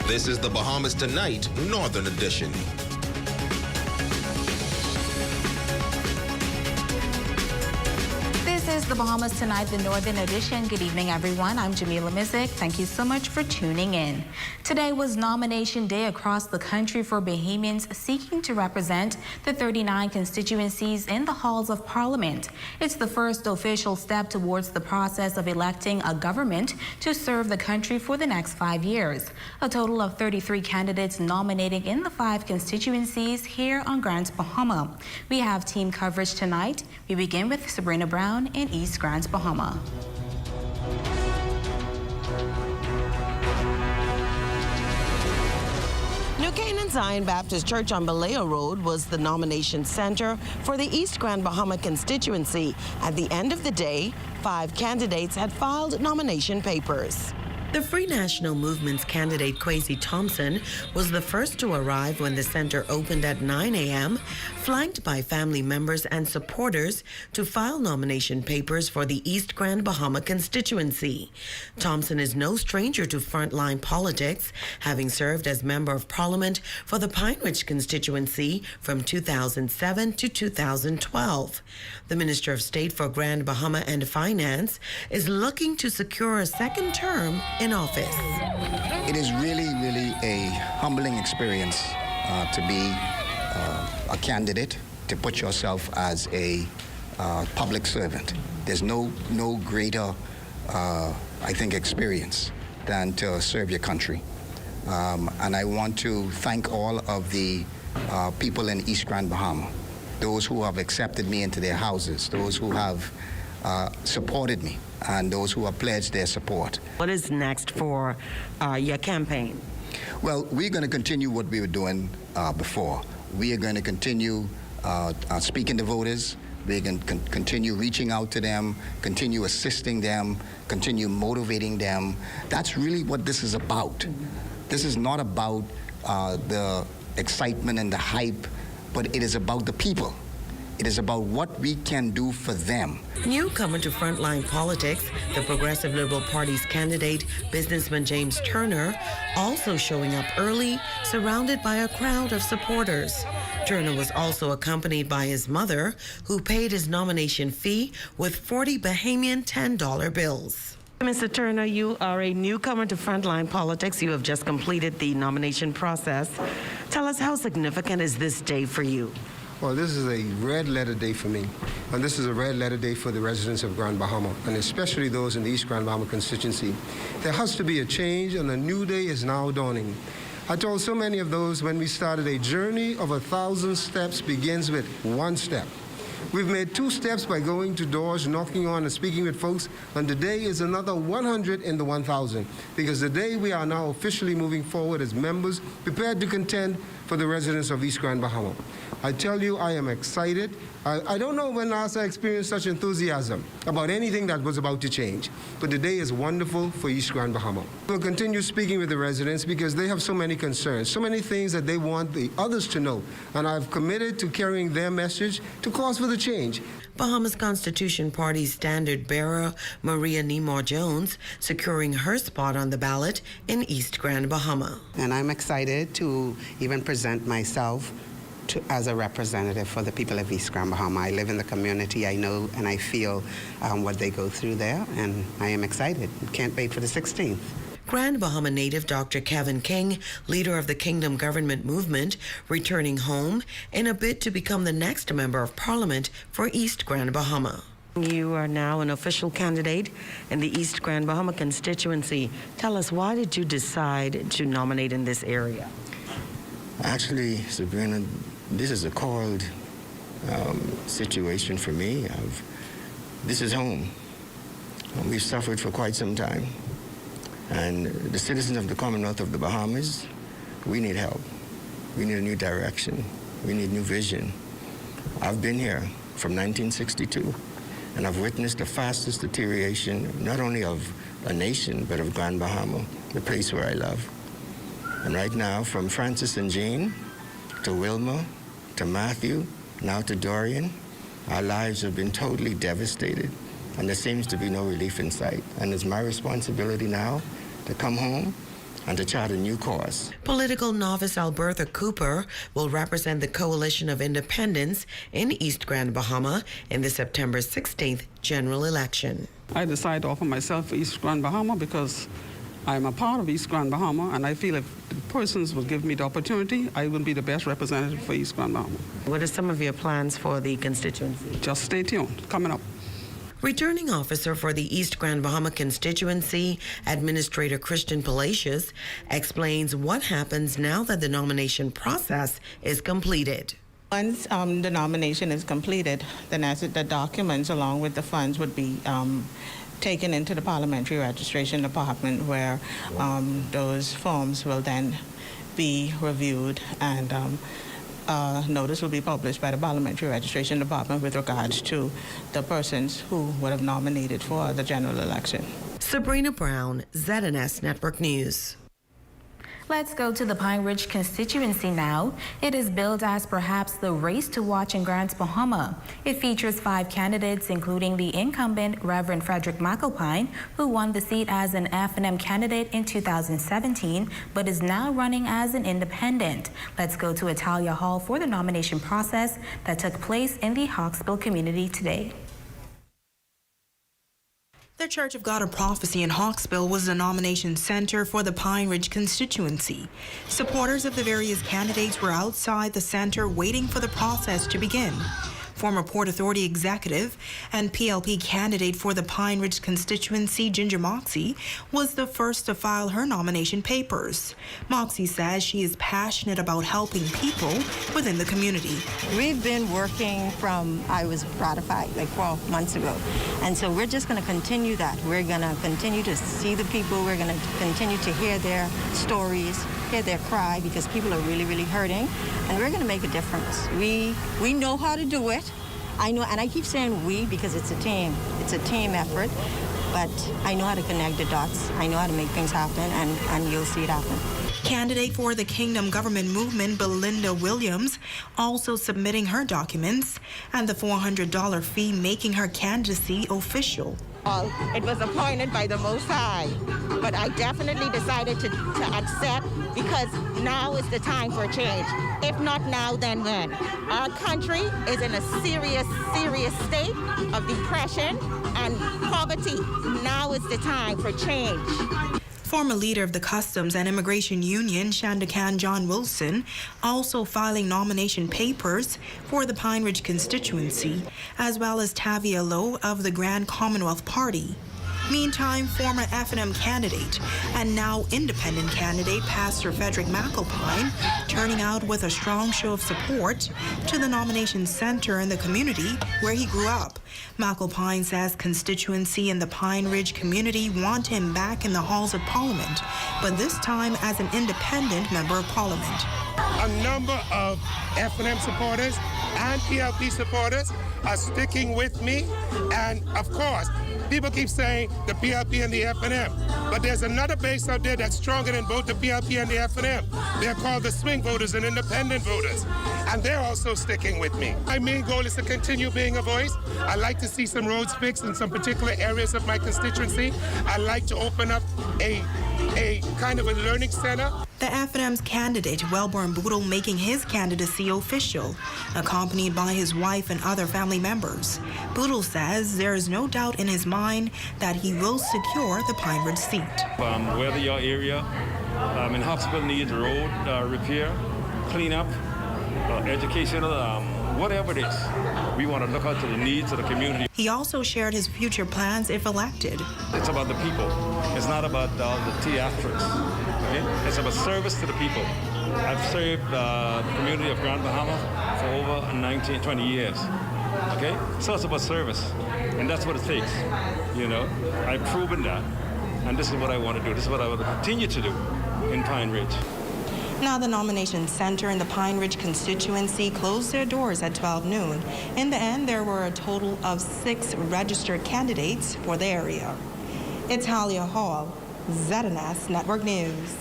This is the Bahamas Tonight, Northern Edition. This is the Bahamas Tonight, the Northern Edition. Good evening, everyone. I'm Jamila Mizik. Thank you so much for tuning in. Today was nomination day across the country for Bahamians seeking to represent the 39 constituencies in the halls of Parliament. It's the first official step towards the process of electing a government to serve the country for the next 5 years. A total of 33 candidates nominating in the 5 constituencies here on Grand Bahama. We have team coverage tonight. We begin with Sabrina Brown in East Grand Bahama. New Canaan Zion Baptist Church on Baleo Road was the nomination center for the East Grand Bahama constituency. At the end of the day, 5 candidates had filed nomination papers. The Free National Movement's candidate Kwesi Thompson was the first to arrive when the center opened at 9 a.m., flanked by family members and supporters to file nomination papers for the East Grand Bahama constituency. Thompson is no stranger to frontline politics, having served as Member of Parliament for the Pinewood constituency from 2007 to 2012. The Minister of State for Grand Bahama and Finance is looking to secure a second term in office. It is really a humbling experience to be a candidate, to put yourself as a public servant. There's no greater, I think, experience than to serve your country. And I want to thank all of the people in East Grand Bahama, those who have accepted me into their houses, those who have supported me, and those who have pledged their support. What is next for your campaign? Well, we're going to continue what we were doing before. We are going to continue speaking to voters. We're going to continue reaching out to them, continue assisting them, continue motivating them. That's really what this is about. This is not about the excitement and the hype, but it is about the people. It is about what we can do for them. Newcomer to frontline politics, the Progressive Liberal Party's candidate, businessman James Turner, also showing up early, surrounded by a crowd of supporters. Turner was also accompanied by his mother, who paid his nomination fee with 40 Bahamian $10 bills. Mr. Turner, you are a newcomer to frontline politics. You have just completed the nomination process. Tell us, how significant is this day for you? Well, this is a red letter day for me, and this is a red letter day for the residents of Grand Bahama, and especially those in the East Grand Bahama constituency. There has to be a change, and a new day is now dawning. I told so many of those when we started, a journey of 1,000 steps begins with 1 step. We've made 2 steps by going to doors, knocking on and speaking with folks, and today is another 100 in the 1,000, because today we are now officially moving forward as members, prepared to contend for the residents of East Grand Bahama. I tell you, I am excited. I don't know when last I experienced such enthusiasm about anything that was about to change, but today is wonderful for East Grand Bahama. We'll continue speaking with the residents because they have so many concerns, so many things that they want the others to know, and I've committed to carrying their message to cause for the change. Bahamas Constitution Party's standard bearer, Maria Nemar Jones, securing her spot on the ballot in East Grand Bahama. And I'm excited to even present myself as a representative for the people of East Grand Bahama. I live in the community. I know and I feel what they go through there, and I am excited. Can't wait for the 16th. Grand Bahama native Dr. Kevin King, leader of the Kingdom Government Movement, returning home in a bid to become the next Member of Parliament for East Grand Bahama. You are now an official candidate in the East Grand Bahama constituency. Tell us, why did you decide to nominate in this area? Actually, Sabrina, this is a called situation for me. This is home. We've suffered for quite some time. And the citizens of the Commonwealth of the Bahamas, we need help. We need a new direction. We need new vision. I've been here from 1962, and I've witnessed the fastest deterioration, not only of a nation, but of Grand Bahama, the place where I love. And right now, from Francis and Jane, to Wilma, to Matthew, now to Dorian, our lives have been totally devastated, and there seems to be no relief in sight. And it's my responsibility now to come home and to chart a new course. Political novice Albertha Cooper will represent the Coalition of Independents in East Grand Bahama in the September 16th general election. I decided to offer myself for East Grand Bahama because I'm a part of East Grand Bahama, and I feel if the persons will give me the opportunity, I will be the best representative for East Grand Bahama. What are some of your plans for the constituency? Just stay tuned. Coming up. Returning officer for the East Grand Bahama constituency, Administrator Christian Palacios, explains what happens now that the nomination process is completed. Once the nomination is completed, then the documents along with the funds would be taken into the Parliamentary Registration Department, where those forms will then be reviewed, and notice will be published by the Parliamentary Registration Department with regards to the persons who would have nominated for the general election. Sabrina Brown, ZNS Network News. Let's go to the Pine Ridge constituency now. It is billed as perhaps the race to watch in Grand Bahama. It features 5 candidates, including the incumbent Reverend Frederick McAlpine, who won the seat as an F&M candidate in 2017, but is now running as an independent. Let's go to Italia Hall for the nomination process that took place in the Hawksbill community today. The Church of God of Prophecy in Hawksbill was the nomination center for the Pine Ridge constituency. Supporters of the various candidates were outside the center waiting for the process to begin. Former Port Authority executive and PLP candidate for the Pine Ridge constituency, Ginger Moxie, was the first to file her nomination papers. Moxie says she is passionate about helping people within the community. We've been working from I was ratified like 12 months ago, and so we're just going to continue that. We're going to continue to see the people. We're going to continue to hear their stories, hear their cry, because people are really, really hurting, and we're going to make a difference. We know how to do it. I know, and I keep saying we because it's a team. It's a team effort, but I know how to connect the dots. I know how to make things happen, and you'll see it happen. Candidate for the Kingdom Government Movement, Belinda Williams, also submitting her documents, and the $400 fee making her candidacy official. It was appointed by the Most High, but I definitely decided to accept, because now is the time for a change. If not now, then when? Our country is in a serious, serious state of depression and poverty. Now is the time for change. Former leader of the Customs and Immigration Union, Shandakan John Wilson, also filing nomination papers for the Pine Ridge constituency, as well as Tavia Lowe of the Grand Commonwealth Party. Meantime, former F&M candidate and now independent candidate Pastor Frederick McAlpine turning out with a strong show of support to the nomination center in the community where he grew up. McAlpine says constituency and the Pine Ridge community want him back in the halls of Parliament, but this time as an independent member of Parliament. A number of F&M supporters and PLP supporters are sticking with me, and of course, people keep saying the PLP and the F&M, but there's another base out there that's stronger than both the PLP and the F&M. They're called the swing voters and independent voters, and they're also sticking with me. My main goal is to continue being a voice. I like to see some roads fixed in some particular areas of my constituency. I like to open up a kind of a learning center. The F&M's candidate, Wellborn Boodle, making his candidacy official, accompanied by his wife and other family members. Boodle says there is no doubt in his mind that he will secure the Pine Ridge seat. Whether your area in Hawksbill needs road repair, cleanup, educational, whatever it is, we want to look out to the needs of the community. He also shared his future plans if elected. It's about the people. It's not about all the theatrics. Okay? It's about service to the people. I've served the community of Grand Bahama for over 20 years. Okay? So it's about service. And that's what it takes. You know, I've proven that. And this is what I want to do. This is what I will continue to do in Pine Ridge. Now the nomination center in the Pine Ridge constituency closed their doors at 12 noon. In the end, there were a total of 6 registered candidates for the area. Italia Hall, ZNS Network News.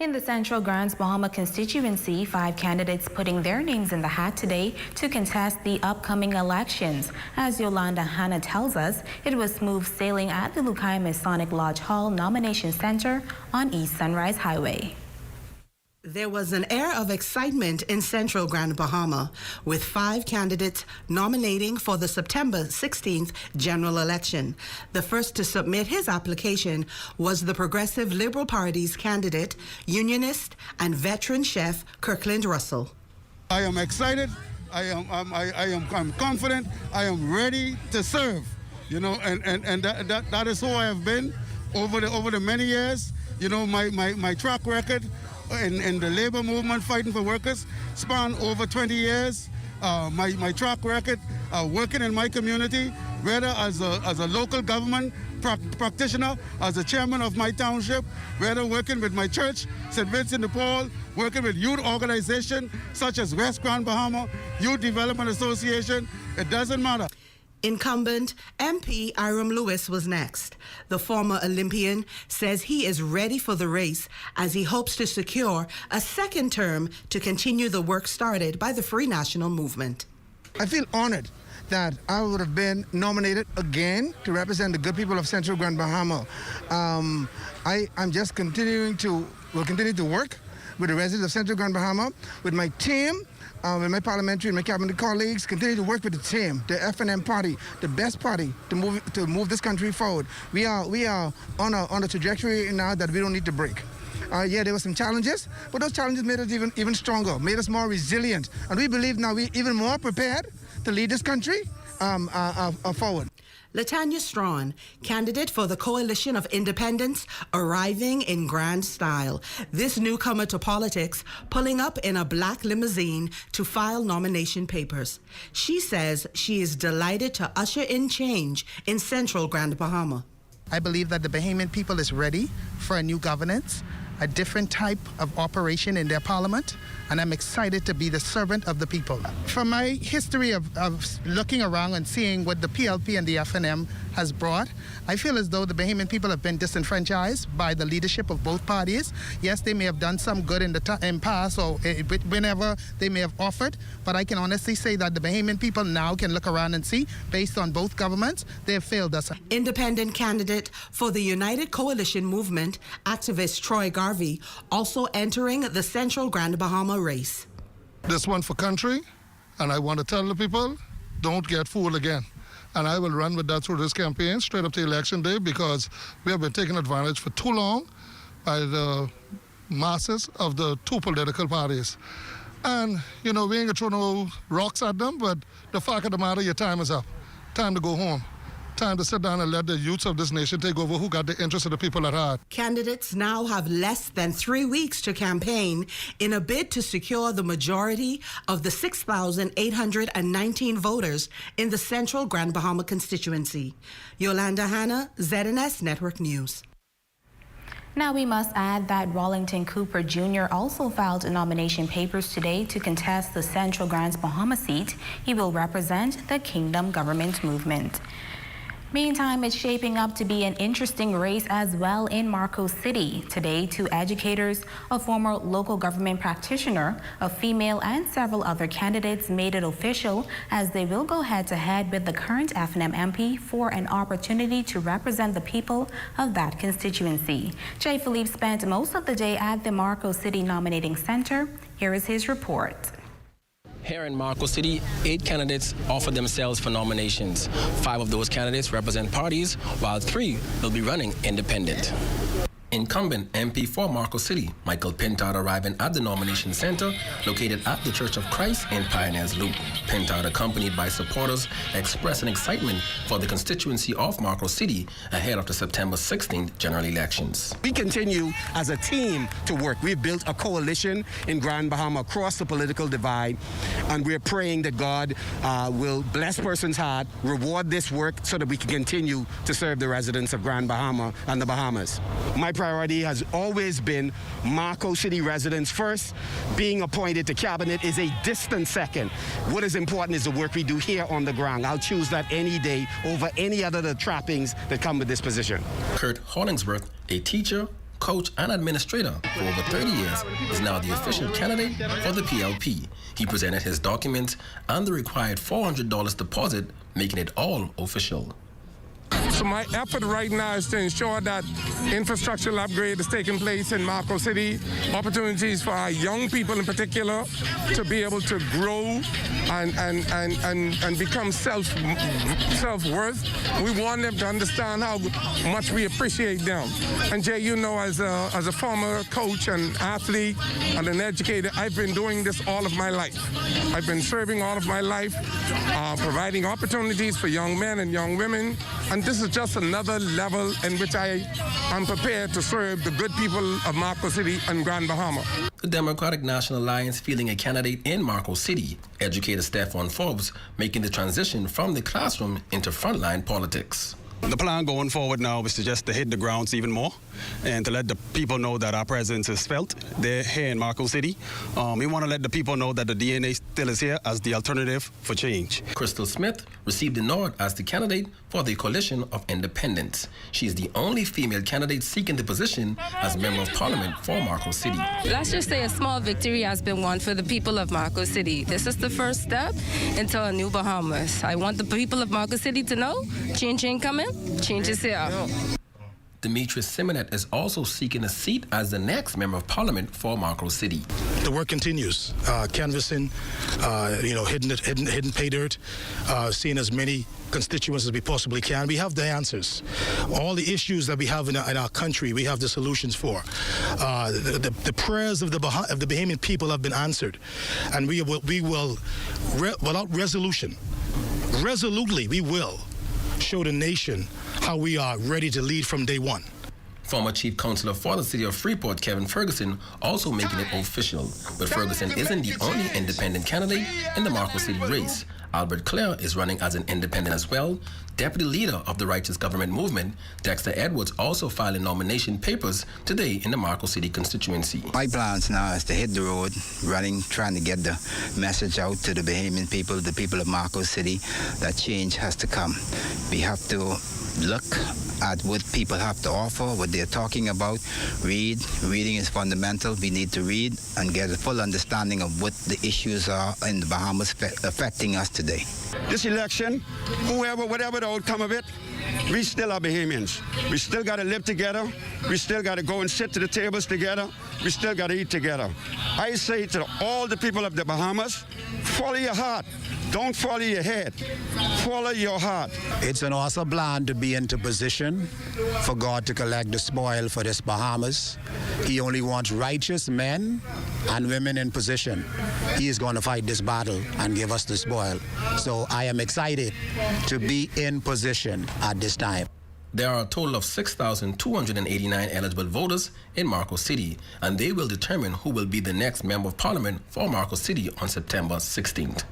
In the Central Grand Bahama constituency, 5 candidates putting their names in the hat today to contest the upcoming elections. As Yolanda Hanna tells us, it was smooth sailing at the Lucaya Masonic Lodge Hall Nomination Center on East Sunrise Highway. There was an air of excitement in Central Grand Bahama, with 5 candidates nominating for the September 16th general election. The first to submit his application was the Progressive Liberal Party's candidate, unionist and veteran chef Kirkland Russell. I am excited. I'm confident. I am ready to serve. You know, and that is who I have been over the many years. You know, my track record in the labor movement fighting for workers span over 20 years. My track record working in my community, whether as a local government practitioner, as a chairman of my township, whether working with my church, St. Vincent de Paul, working with youth organizations such as West Grand Bahama Youth Development Association, it doesn't matter. Incumbent MP Iram Lewis was next. The former Olympian says he is ready for the race as he hopes to secure a second term to continue the work started by the Free National Movement. I feel honored that I would have been nominated again to represent the good people of Central Grand Bahama. I'm just will continue to work with the residents of Central Grand Bahama, with my team, with my parliamentary and my cabinet colleagues, continue to work with the team, the FNM party, the best party to move this country forward. We are on a trajectory now that we don't need to break. Yeah, there were some challenges, but those challenges made us even stronger, made us more resilient, and we believe now we're even more prepared to lead this country forward. Latanya Strawn, candidate for the Coalition of Independents, arriving in grand style. This newcomer to politics pulling up in a black limousine to file nomination papers. She says she is delighted to usher in change in Central Grand Bahama. I believe that the Bahamian people is ready for a new governance, a different type of operation in their parliament, and I'm excited to be the servant of the people. From my history of looking around and seeing what the PLP and the FNM has brought, I feel as though the Bahamian people have been disenfranchised by the leadership of both parties. Yes, they may have done some good in past or whenever they may have offered, but I can honestly say that the Bahamian people now can look around and see, based on both governments, they have failed us. Independent candidate for the United Coalition Movement, activist Troy Garvey, also entering the Central Grand Bahama race. This one for country, and I want to tell the people, don't get fooled again. And I will run with that through this campaign straight up to election day, because we have been taken advantage for too long by the masses of the two political parties. And, you know, we ain't gonna throw no rocks at them, but the fact of the matter, your time is up. Time to go home. Time to sit down and let the youths of this nation take over who got the interest of the people at heart. Candidates now have less than 3 weeks to campaign in a bid to secure the majority of the 6,819 voters in the Central Grand Bahama constituency. Yolanda Hanna, ZNS Network News. Now we must add that Wallington Cooper Jr. also filed nomination papers today to contest the Central Grand Bahama seat. He will represent the Kingdom Government Movement. Meantime, it's shaping up to be an interesting race as well in Marco City. Today, 2 educators, a former local government practitioner, a female, and several other candidates made it official as they will go head-to-head with the current FNM MP for an opportunity to represent the people of that constituency. Jay Philippe spent most of the day at the Marco City Nominating Center. Here is his report. Here in Marco City, 8 candidates offered themselves for nominations. 5 of those candidates represent parties, while 3 will be running independent. Incumbent MP for Marco City, Michael Pintard, arriving at the nomination center located at the Church of Christ in Pioneers Loop. Pintard, accompanied by supporters, expressed an excitement for the constituency of Marco City ahead of the September 16th general elections. We continue as a team to work. We've built a coalition in Grand Bahama across the political divide, and we're praying that God will bless person's heart, reward this work so that we can continue to serve the residents of Grand Bahama and the Bahamas. My priority has always been Marco City residents first. Being appointed to cabinet is a distant second. What is important is the work we do here on the ground. I'll choose that any day over any other trappings that come with this position. Kurt Hollingsworth, a teacher, coach, and administrator for over 30 years, is now the official candidate for the PLP. He presented his documents and the required $400 deposit, making it all official. So my effort right now is to ensure that infrastructural upgrade is taking place in Marco City, opportunities for our young people in particular to be able to grow and become self-worth. We want them to understand how much we appreciate them. And Jay, you know, as a former coach and athlete and an educator, I've been doing this all of my life. I've been serving all of my life, providing opportunities for young men and young women. And this is just another level in which I am prepared to serve the good people of Marco City and Grand Bahama. The Democratic National Alliance fielding a candidate in Marco City, educator Stephon Forbes, making the transition from the classroom into frontline politics. The plan going forward now is to just to hit the grounds even more and to let the people know that our presence is felt. They're here in Marco City. We want to let the people know that the DNA still is here as the alternative for change. Crystal Smith received the nod as the candidate for the Coalition of Independents. She is the only female candidate seeking the position as Member of Parliament for Marco City. Let's just say a small victory has been won for the people of Marco City. This is the first step into a new Bahamas. I want the people of Marco City to know change ain't coming, change is here. Demetrius Simonet is also seeking a seat as the next Member of Parliament for Marco City. The work continues, canvassing, hidden pay dirt, seeing as many constituents as we possibly can. We have the answers. All the issues that we have in our country, we have the solutions for. The prayers of the Bahamian people have been answered, and we will without resolution, resolutely, we will show the nation how we are ready to lead from day one. Former Chief Councilor for the City of Freeport, Kevin Ferguson, also making it official. But Ferguson isn't the only independent candidate in the Marco City race. Albert Clare is running as an independent as well. Deputy leader of the Righteous Government Movement, Dexter Edwards, also filing nomination papers today in the Marco City constituency. My plans now is to hit the road, trying to get the message out to the Bahamian people, the people of Marco City, that change has to come. We have to look at what people have to offer, what they're talking about. Reading is fundamental. We need to read and get a full understanding of what the issues are in the Bahamas affecting us today. This election, whatever the outcome of it, we still are Bahamians. We still got to live together. We still got to go and sit to the tables together. We still got to eat together. I say to all the people of the Bahamas, follow your heart. Don't follow your head. Follow your heart. It's an awesome plan to be into position for God to collect the spoil for this Bahamas. He only wants righteous men and women in position. He is going to fight this battle and give us the spoil. So I am excited to be in position at this time. There are a total of 6,289 eligible voters in Marco City, and they will determine who will be the next Member of Parliament for Marco City on September 16th.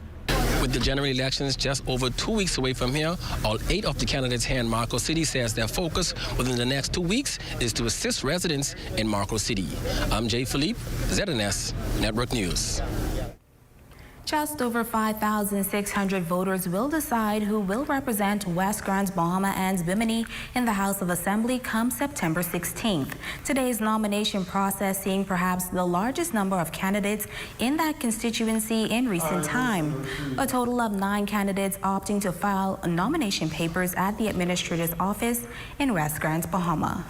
With the general elections just over 2 weeks away from here, all 8 of the candidates here in Marco City says their focus within the next 2 weeks is to assist residents in Marco City. I'm Jay Philippe, ZNS Network News. Just over 5,600 voters will decide who will represent West Grand Bahama and Bimini in the House of Assembly come September 16th. Today's nomination process seeing perhaps the largest number of candidates in that constituency in recent time. A total of 9 candidates opting to file nomination papers at the administrator's office in West Grand Bahama.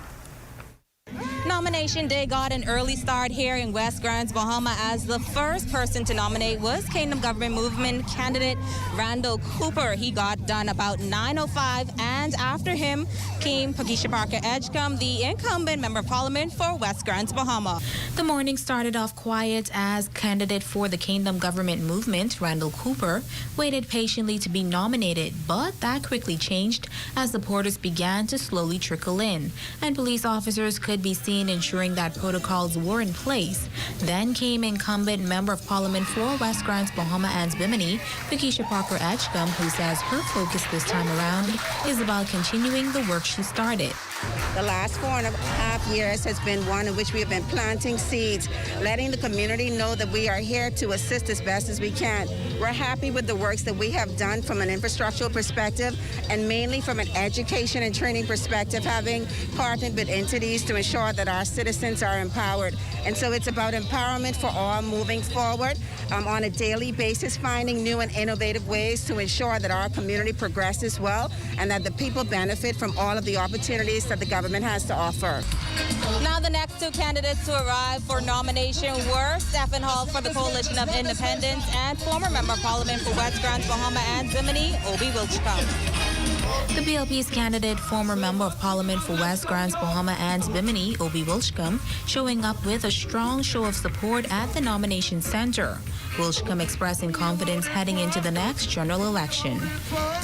Nomination day got an early start here in West Grand Bahama as the first person to nominate was Kingdom Government Movement candidate Randall Cooper. He got done about 9:05, and after him came Pakeisha Parker Edgecombe, the incumbent Member of Parliament for West Grand Bahama. The morning started off quiet as candidate for the Kingdom Government Movement, Randall Cooper, waited patiently to be nominated, but that quickly changed as supporters began to slowly trickle in, and police officers could be seen ensuring that protocols were in place. Then came incumbent Member of Parliament for West Grand Bahama and Bimini, Pakeisha Parker Edgecombe, who says her focus this time around is about continuing the work she started. The last 4.5 years has been one in which we have been planting seeds, letting the community know that we are here to assist as best as we can. We're happy with the works that we have done from an infrastructural perspective and mainly from an education and training perspective, having partnered with entities to ensure that our citizens are empowered. And so it's about empowerment for all moving forward on a daily basis, finding new and innovative ways to ensure that our community progresses well and that the people benefit from all of the opportunities that the government has to offer. Now the next two candidates to arrive for nomination were Stephen Hall for the Coalition of Independents and former Member of Parliament for West Grants, Bahama and Bimini, Obi Wilchcomb. The BLP's candidate, former Member of Parliament for West Grants, Bahama and Bimini, Obi Wilchcomb, showing up with a strong show of support at the nomination center. Wilchcomb expressing confidence heading into the next general election.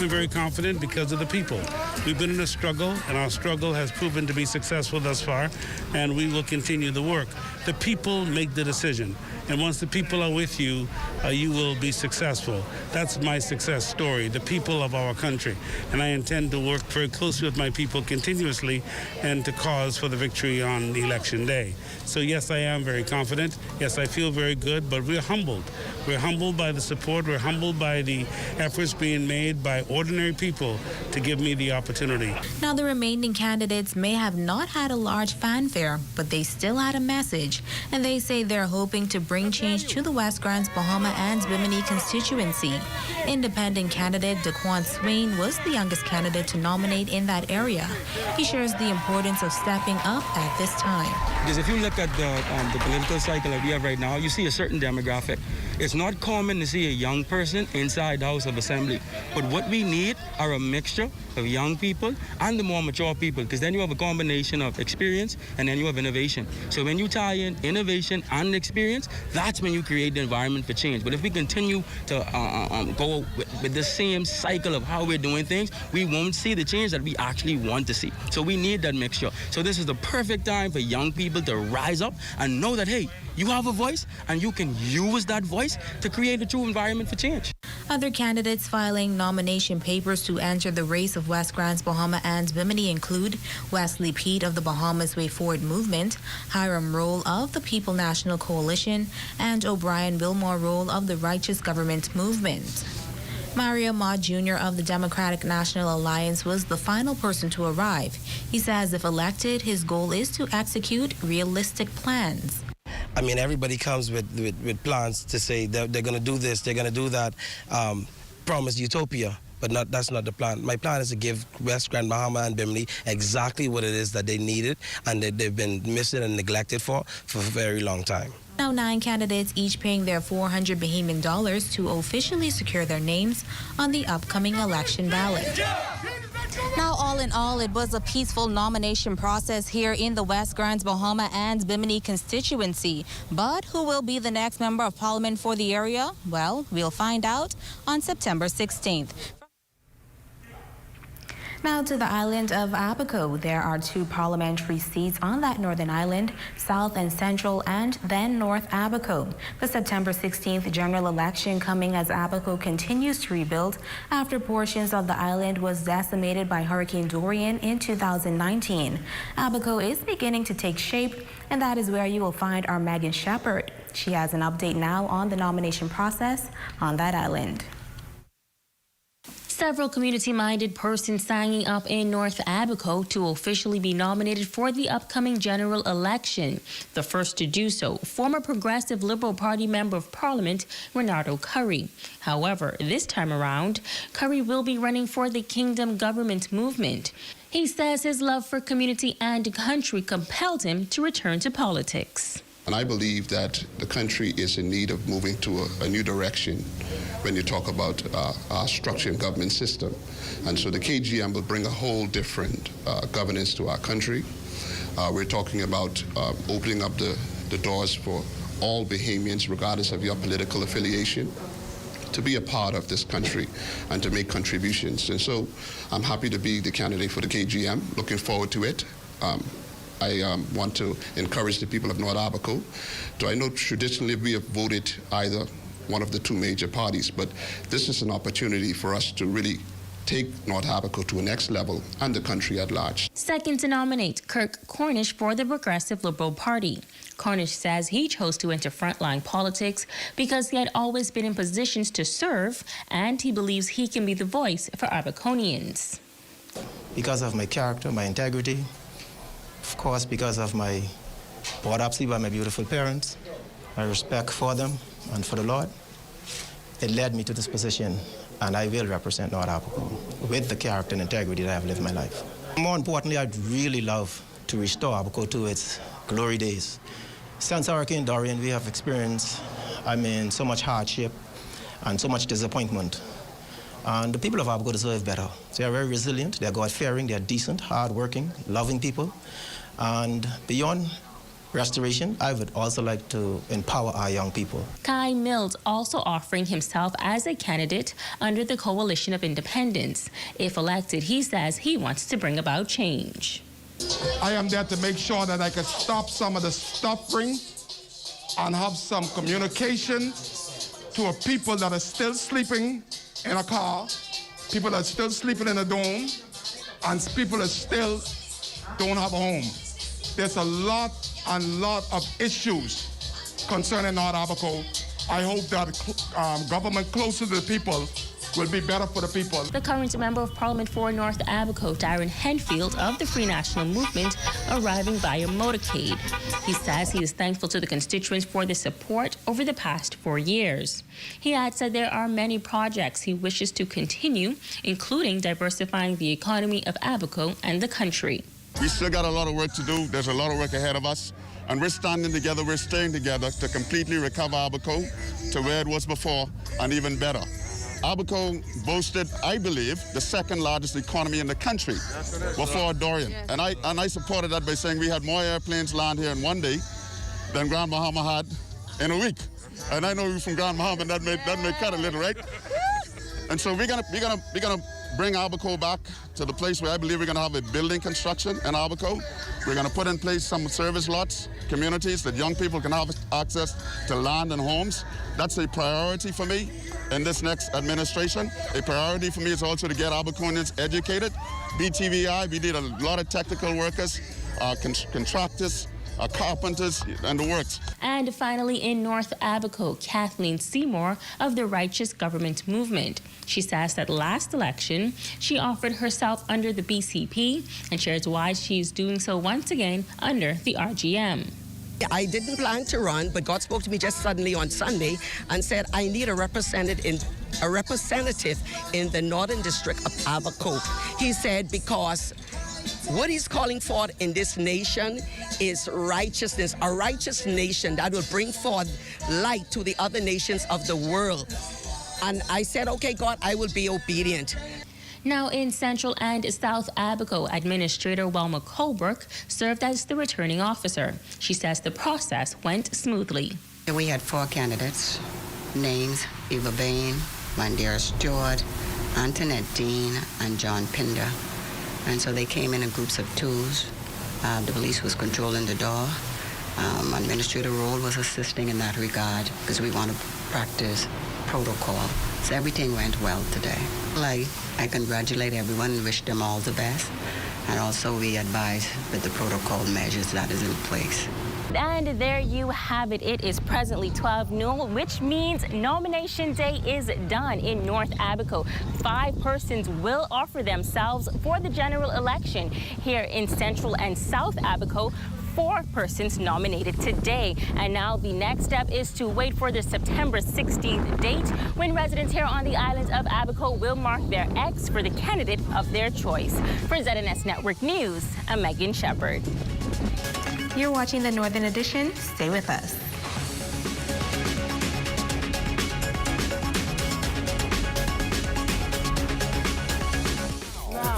We're very confident because of the people. We've been in a struggle, and our struggle has proven to be successful thus far, and we will continue the work. The people make the decision, and once the people are with you, you will be successful. That's my success story, the people of our country, and I intend to work very closely with my people continuously and to cause for the victory on election day. So yes, I am very confident. Yes, I feel very good, but we're humbled. We're humbled by the support. We're humbled by the efforts being made by ordinary people to give me the opportunity. Now, the remaining candidates may have not had a large fanfare, but they still had a message, and they say they're hoping to bring change to the West Grants, Bahama and Bimini constituency. Independent candidate Daquan Swain was the youngest candidate to nominate in that area. He shares the importance of stepping up at this time. Because if you look at the political cycle that we have right now, you see a certain demographic. It's not common to see a young person inside the House of Assembly. But what we need are a mixture of young people and the more mature people, because then you have a combination of experience and then you have innovation. So when you tie in innovation and experience, that's when you create the environment for change. But if we continue to go with the same cycle of how we're doing things, we won't see the change that we actually want to see. So we need that mixture. So this is the perfect time for young people to rise up and know that, hey, you have a voice and you can use that voice to create a true environment for change. Other candidates filing nomination papers to enter the race of West Grants, Bahama and Bimini include Wesley Pete of the Bahamas Way Forward Movement, Hiram Roll of the People National Coalition, and O'Brien Wilmore Roll of the Righteous Government Movement. Mario Ma Jr. of the Democratic National Alliance was the final person to arrive. He says if elected, his goal is to execute realistic plans. I mean, everybody comes with plans to say they're going to do this, they're going to do that, promise utopia, but that's not the plan. My plan is to give West Grand, Bahama, and Bimini exactly what it is that they needed and that they've been missing and neglected for a very long time. Now 9 candidates, each paying their $400 Bahamian to officially secure their names on the upcoming election ballot. Now, all in all, it was a peaceful nomination process here in the West Grants, Bahama and Bimini constituency. But who will be the next member of parliament for the area? Well, we'll find out on September 16th. Now to the island of Abaco. There are 2 parliamentary seats on that northern island, South and Central, and then North Abaco. The September 16th general election coming as Abaco continues to rebuild after portions of the island was decimated by Hurricane Dorian in 2019. Abaco is beginning to take shape, and that is where you will find our Megan Shepard. She has an update now on the nomination process on that island. Several community-minded persons signing up in North Abaco to officially be nominated for the upcoming general election. The first to do so, former Progressive Liberal Party Member of Parliament, Renato Curry. However, this time around, Curry will be running for the Kingdom Government Movement. He says his love for community and country compelled him to return to politics. And I believe that the country is in need of moving to a new direction when you talk about our structure and government system. And so the KGM will bring a whole different governance to our country. We're talking about opening up the doors for all Bahamians, regardless of your political affiliation, to be a part of this country and to make contributions. And so I'm happy to be the candidate for the KGM, looking forward to it. I want to encourage the people of North Abaco. I know traditionally we have voted either one of the 2 major parties, but this is an opportunity for us to really take North Abaco to a next level and the country at large. Second to nominate Kirk Cornish for the Progressive Liberal Party. Cornish says he chose to enter frontline politics because he had always been in positions to serve, and he believes he can be the voice for Abaconians. Because of my character, my integrity, of course because of my brought up by my beautiful parents, my respect for them and for the Lord, it led me to this position, and I will represent North Abaco with the character and integrity that I've lived my life. More importantly, I'd really love to restore Abaco to its glory days. Since Hurricane Dorian, we have experienced, so much hardship and so much disappointment. And the people of Abaco deserve better. They are very resilient, they're God-fearing, they're decent, hard-working, loving people. And beyond restoration, I would also like to empower our young people. Kai Mills also offering himself as a candidate under the Coalition of Independents. If elected, he says he wants to bring about change. I am there to make sure that I can stop some of the suffering and have some communication to a people that are still sleeping in a car, people that are still sleeping in a dome, and people that still don't have a home. There's a lot of issues concerning North Abaco. I hope that government closer to the people will be better for the people. The current Member of Parliament for North Abaco, Darren Henfield of the Free National Movement, arriving via motorcade. He says he is thankful to the constituents for the support over the past 4 years. He adds that there are many projects he wishes to continue, including diversifying the economy of Abaco and the country. We still got a lot of work to do. There's a lot of work ahead of us. And we're standing together, we're staying together to completely recover Abaco to where it was before and even better. Abaco boasted, I believe, the second largest economy in the country before Dorian. And I supported that by saying we had more airplanes land here in one day than Grand Bahama had in a week. And I know you from Grand Bahama, and that may cut a little, right? And so we're gonna bring Abaco back to the place where I believe we're going to have a building construction in Abaco. We're going to put in place some service lots, communities that young people can have access to land and homes. That's a priority for me in this next administration. A priority for me is also to get Abaconians educated. BTVI, we need a lot of technical workers, contractors, carpenters, and the works. And finally, in North Abaco, Kathleen Seymour of the Righteous Government Movement. She says that last election, she offered herself under the BCP and shares why she's doing so once again under the RGM. I didn't plan to run, but God spoke to me just suddenly on Sunday and said, I need a representative in the Northern District of Abaco. He said, because what he's calling for in this nation is righteousness, a righteous nation that will bring forth light to the other nations of the world. And I said, okay, God, I will be obedient. Now in Central and South Abaco, Administrator Wilma Colbrook served as the returning officer. She says the process went smoothly. We had 4 candidates, names Eva Bain, Mandira Stewart, Antoinette Dean, and John Pinder. And so they came in groups of 2s. The police was controlling the door. Administrator Roll was assisting in that regard because we want to practice protocol. So everything went well today. I congratulate everyone and wish them all the best. And also we advise that the protocol measures that is in place. And there you have it. It is presently 12 noon, which means nomination day is done in North Abaco. 5 persons will offer themselves for the general election. Here in Central and South Abaco, 4 persons nominated today. And now the next step is to wait for the September 16th date when residents here on the island of Abaco will mark their X for the candidate of their choice. For ZNS Network News, I'm Megan Shepard. You're watching the Northern Edition. Stay with us.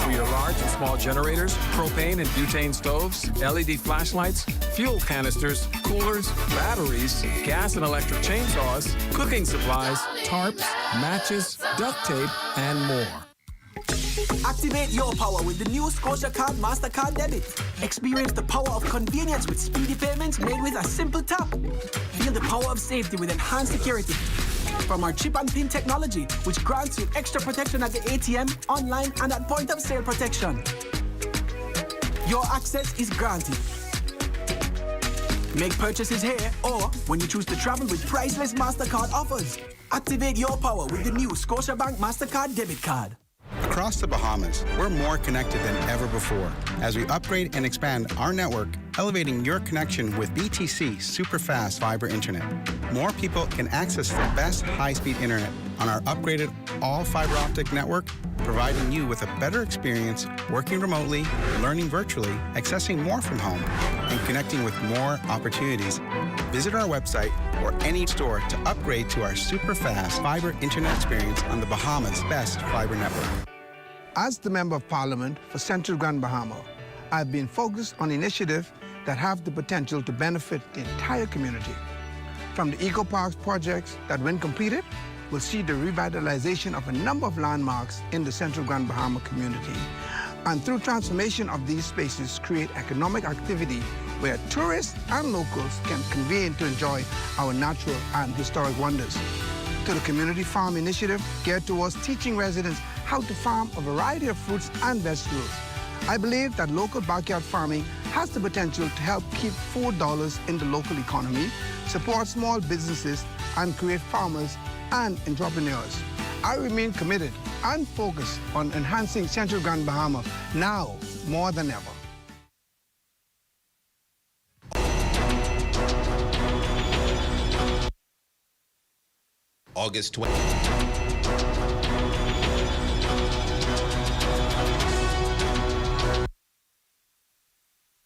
For your large and small generators, propane and butane stoves, LED flashlights, fuel canisters, coolers, batteries, gas and electric chainsaws, cooking supplies, tarps, matches, duct tape, and more. Activate your power with the new Scotia Card MasterCard Debit. Experience the power of convenience with speedy payments made with a simple tap. Feel the power of safety with enhanced security. From our chip and pin technology, which grants you extra protection at the ATM, online, and at point of sale protection. Your access is granted. Make purchases here or when you choose to travel with priceless MasterCard offers. Activate your power with the new Scotiabank MasterCard debit card. Across the Bahamas, we're more connected than ever before as we upgrade and expand our network, elevating your connection with BTC super-fast fiber internet. More people can access the best high-speed internet on our upgraded all-fiber optic network, providing you with a better experience working remotely, learning virtually, accessing more from home, and connecting with more opportunities. Visit our website or any store to upgrade to our super-fast fiber internet experience on the Bahamas' best fiber network. As the Member of Parliament for Central Grand Bahama, I've been focused on initiatives that have the potential to benefit the entire community. From the Eco Parks projects that, when completed, will see the revitalization of a number of landmarks in the Central Grand Bahama community. And through transformation of these spaces, create economic activity where tourists and locals can convene to enjoy our natural and historic wonders. To the Community Farm Initiative, geared towards teaching residents how to farm a variety of fruits and vegetables. I believe that local backyard farming has the potential to help keep $4 in the local economy, support small businesses, and create farmers and entrepreneurs. I remain committed and focused on enhancing Central Grand Bahama now more than ever. August 20.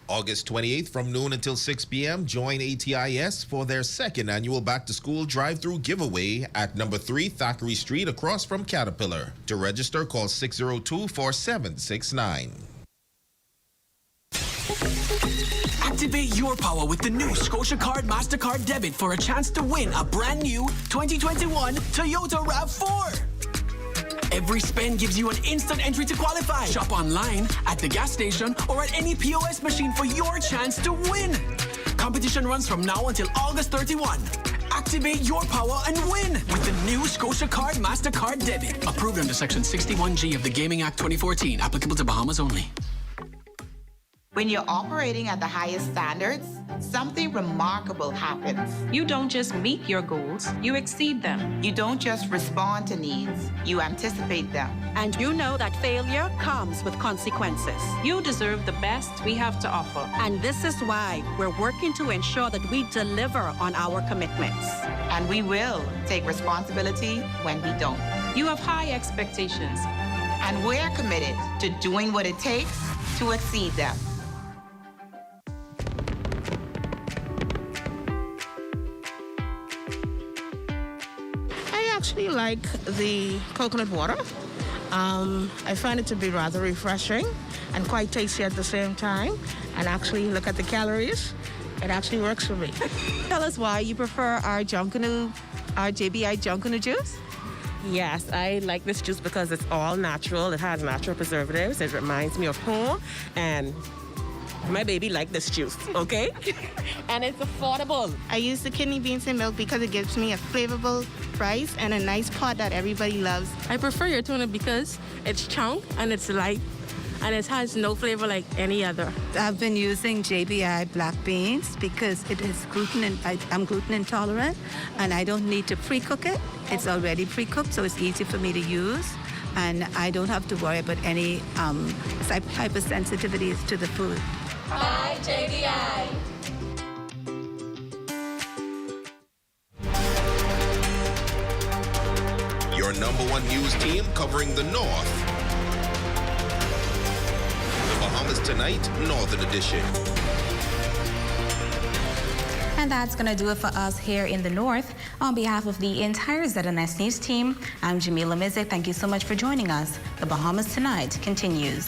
August 28th from noon until 6 p.m., join ATIS for their second annual back-to-school drive-through giveaway at number 3 Thackeray Street across from Caterpillar. To register, call 602-4769. Activate your power with the new Scotia Card MasterCard debit for a chance to win a brand new 2021 Toyota RAV4. Every spend gives you an instant entry to qualify. Shop online, at the gas station, or at any POS machine for your chance to win. Competition runs from now until August 31. Activate your power and win with the new Scotia Card MasterCard debit. Approved under Section 61G of the Gaming Act 2014. Applicable to Bahamas only. When you're operating at the highest standards, something remarkable happens. You don't just meet your goals, you exceed them. You don't just respond to needs, you anticipate them. And you know that failure comes with consequences. You deserve the best we have to offer. And this is why we're working to ensure that we deliver on our commitments. And we will take responsibility when we don't. You have high expectations. And we're committed to doing what it takes to exceed them. I actually like the coconut water. I find it to be rather refreshing and quite tasty at the same time. And actually look at the calories. It actually works for me. Tell us why you prefer our JBI Junkanoo juice? Yes, I like this juice because it's all natural. It has natural preservatives. It reminds me of home. And my baby likes this juice, okay? And it's affordable. I use the kidney beans and milk because it gives me a flavorful rice and a nice pot that everybody loves. I prefer your tuna because it's chunk and it's light and it has no flavor like any other. I've been using JBI black beans because it is I'm gluten intolerant and I don't need to pre-cook it. It's already pre-cooked, so it's easy for me to use. And I don't have to worry about any hypersensitivities to the food. Bye, JBI. Your #1 news team covering the North. The Bahamas Tonight, Northern Edition. And that's going to do it for us here in the North. On behalf of the entire ZNS News team, I'm Jamila Mizik. Thank you so much for joining us. The Bahamas Tonight continues.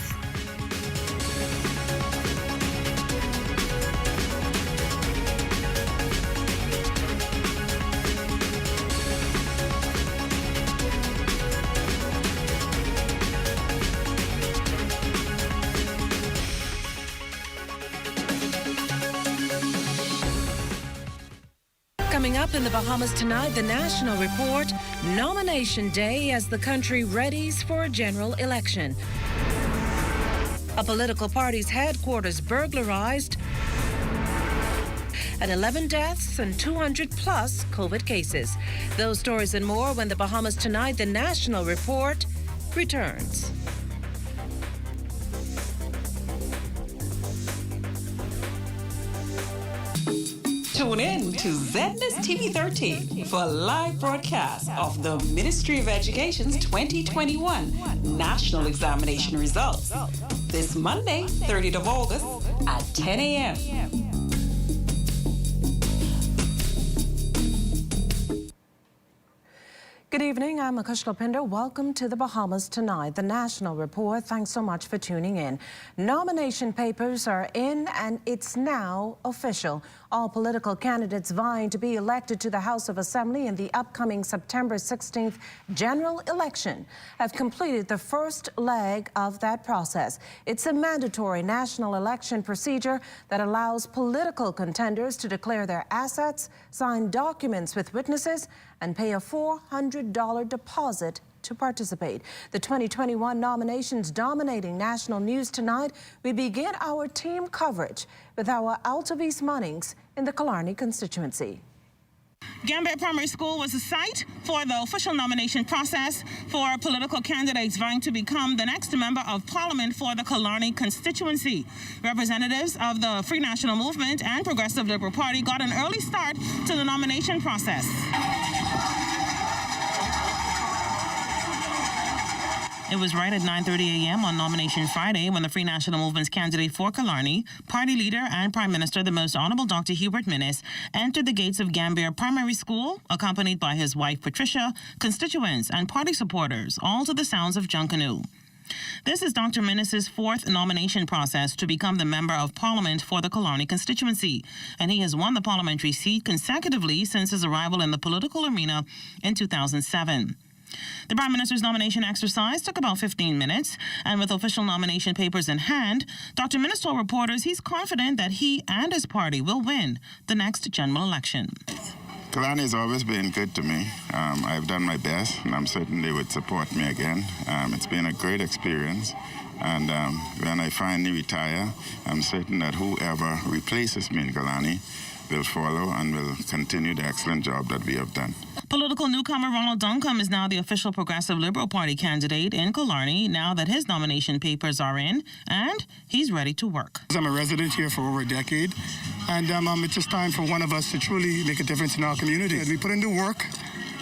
Coming up in the Bahamas tonight, the National Report, Nomination Day as the country readies for a general election. A political party's headquarters burglarized, and 11 deaths and 200 plus COVID cases. Those stories and more when the Bahamas tonight, the National Report returns. Tune in to ZNIS TV 13 for a live broadcast of the Ministry of Education's 2021 National Examination results this Monday, 30th of August at 10 a.m. Good evening, I'm Akushka Pinder. Welcome to the Bahamas tonight, the National Report. Thanks so much for tuning in. Nomination papers are in and it's now official. All political candidates vying to be elected to the House of Assembly in the upcoming September 16th general election have completed the first leg of that process. It's a mandatory national election procedure that allows political contenders to declare their assets, sign documents with witnesses, and pay a $400 deposit to participate. The 2021 nominations dominating national news tonight. We begin our team coverage with our Altavis Munnings in the Killarney constituency. Gambia Primary School was the site for the official nomination process for political candidates vying to become the next member of Parliament for the Killarney constituency. Representatives of the Free National Movement and Progressive Liberal Party got an early start to the nomination process. It was right at 9:30 a.m. on Nomination Friday when the Free National Movement's candidate for Killarney, party leader and Prime Minister, the Most Honorable Dr. Hubert Minnis, entered the gates of Gambia Primary School, accompanied by his wife Patricia, constituents and party supporters, all to the sounds of Junkanoo. This is Dr. Minnis's fourth nomination process to become the Member of Parliament for the Killarney constituency, and he has won the parliamentary seat consecutively since his arrival in the political arena in 2007. The Prime Minister's nomination exercise took about 15 minutes, and with official nomination papers in hand, Dr. Minnis told reporters he's confident that he and his party will win the next general election. Killarney has always been good to me. I've done my best, and I'm certain they would support me again. It's been a great experience, and when I finally retire, I'm certain that whoever replaces me in Killarney will follow and will continue the excellent job that we have done. Political newcomer Ronald Duncombe is now the official Progressive Liberal Party candidate in Killarney now that his nomination papers are in, and he's ready to work. I'm a resident here for over a decade, and it's just time for one of us to truly make a difference in our community. We put in the work,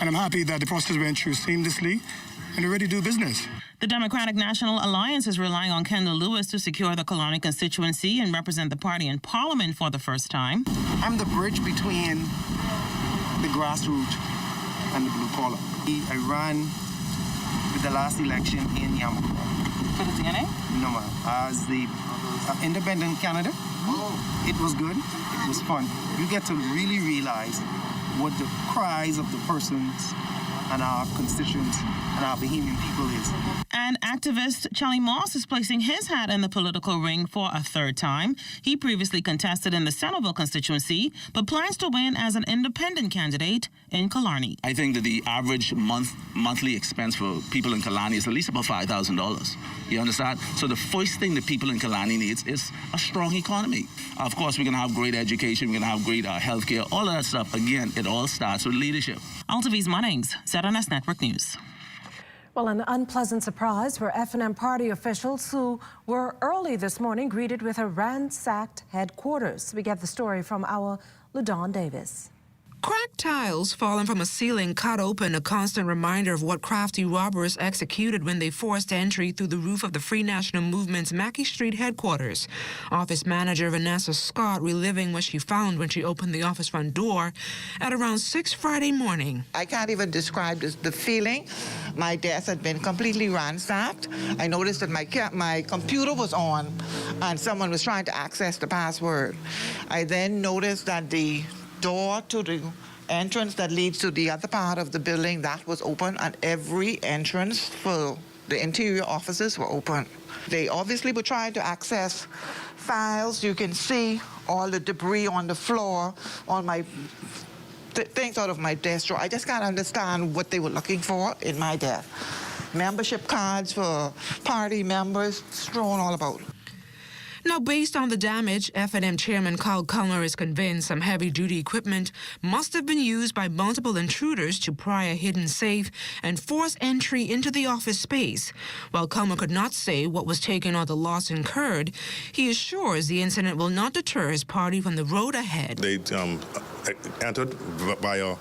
and I'm happy that the process went through seamlessly, and we're ready to do business. The Democratic National Alliance is relying on Kendall Lewis to secure the Killarney constituency and represent the party in Parliament for the first time. I'm the bridge between the grassroots and the blue collar. I ran with the last election in YAMACRAW. For the DNA? No, ma'am. As the independent candidate, it was good. It was fun. You get to really realize what the cries of the persons and our constituents and our Bahamian people is. And activist Charlie Moss is placing his hat in the political ring for a third time. He previously contested in the Centerville constituency, but plans to win as an independent candidate in Killarney. I think that the average monthly expense for people in Killarney is at least about $5,000. You understand? So the first thing that people in Killarney needs is a strong economy. Of course, we're going to have great education, we're going to have great health care, all of that stuff. Again, it all starts with leadership. Altavis Munnings, ZNS Network News. Well, an unpleasant surprise for F&M party officials who were early this morning greeted with a ransacked headquarters. We get the story from our LaDawn Davis. Cracked tiles falling from a ceiling cut open, a constant reminder of what crafty robbers executed when they forced entry through the roof of the Free National Movement's Mackey Street headquarters. Office manager Vanessa Scott reliving what she found when she opened the office front door at around 6 Friday morning. I can't even describe the feeling. My desk had been completely ransacked. I noticed that my computer was on and someone was trying to access the password. I then noticed that the door to the entrance that leads to the other part of the building, that was open, and every entrance for the interior offices were open. They obviously were trying to access files. You can see all the debris on the floor, all my things out of my desk drawer. I just can't understand what they were looking for in my desk. Membership cards for party members strewn all about. Now, based on the damage, F&M Chairman Carl Culmer is convinced some heavy-duty equipment must have been used by multiple intruders to pry a hidden safe and force entry into the office space. While Culmer could not say what was taken or the loss incurred, he assures the incident will not deter his party from the road ahead. They entered via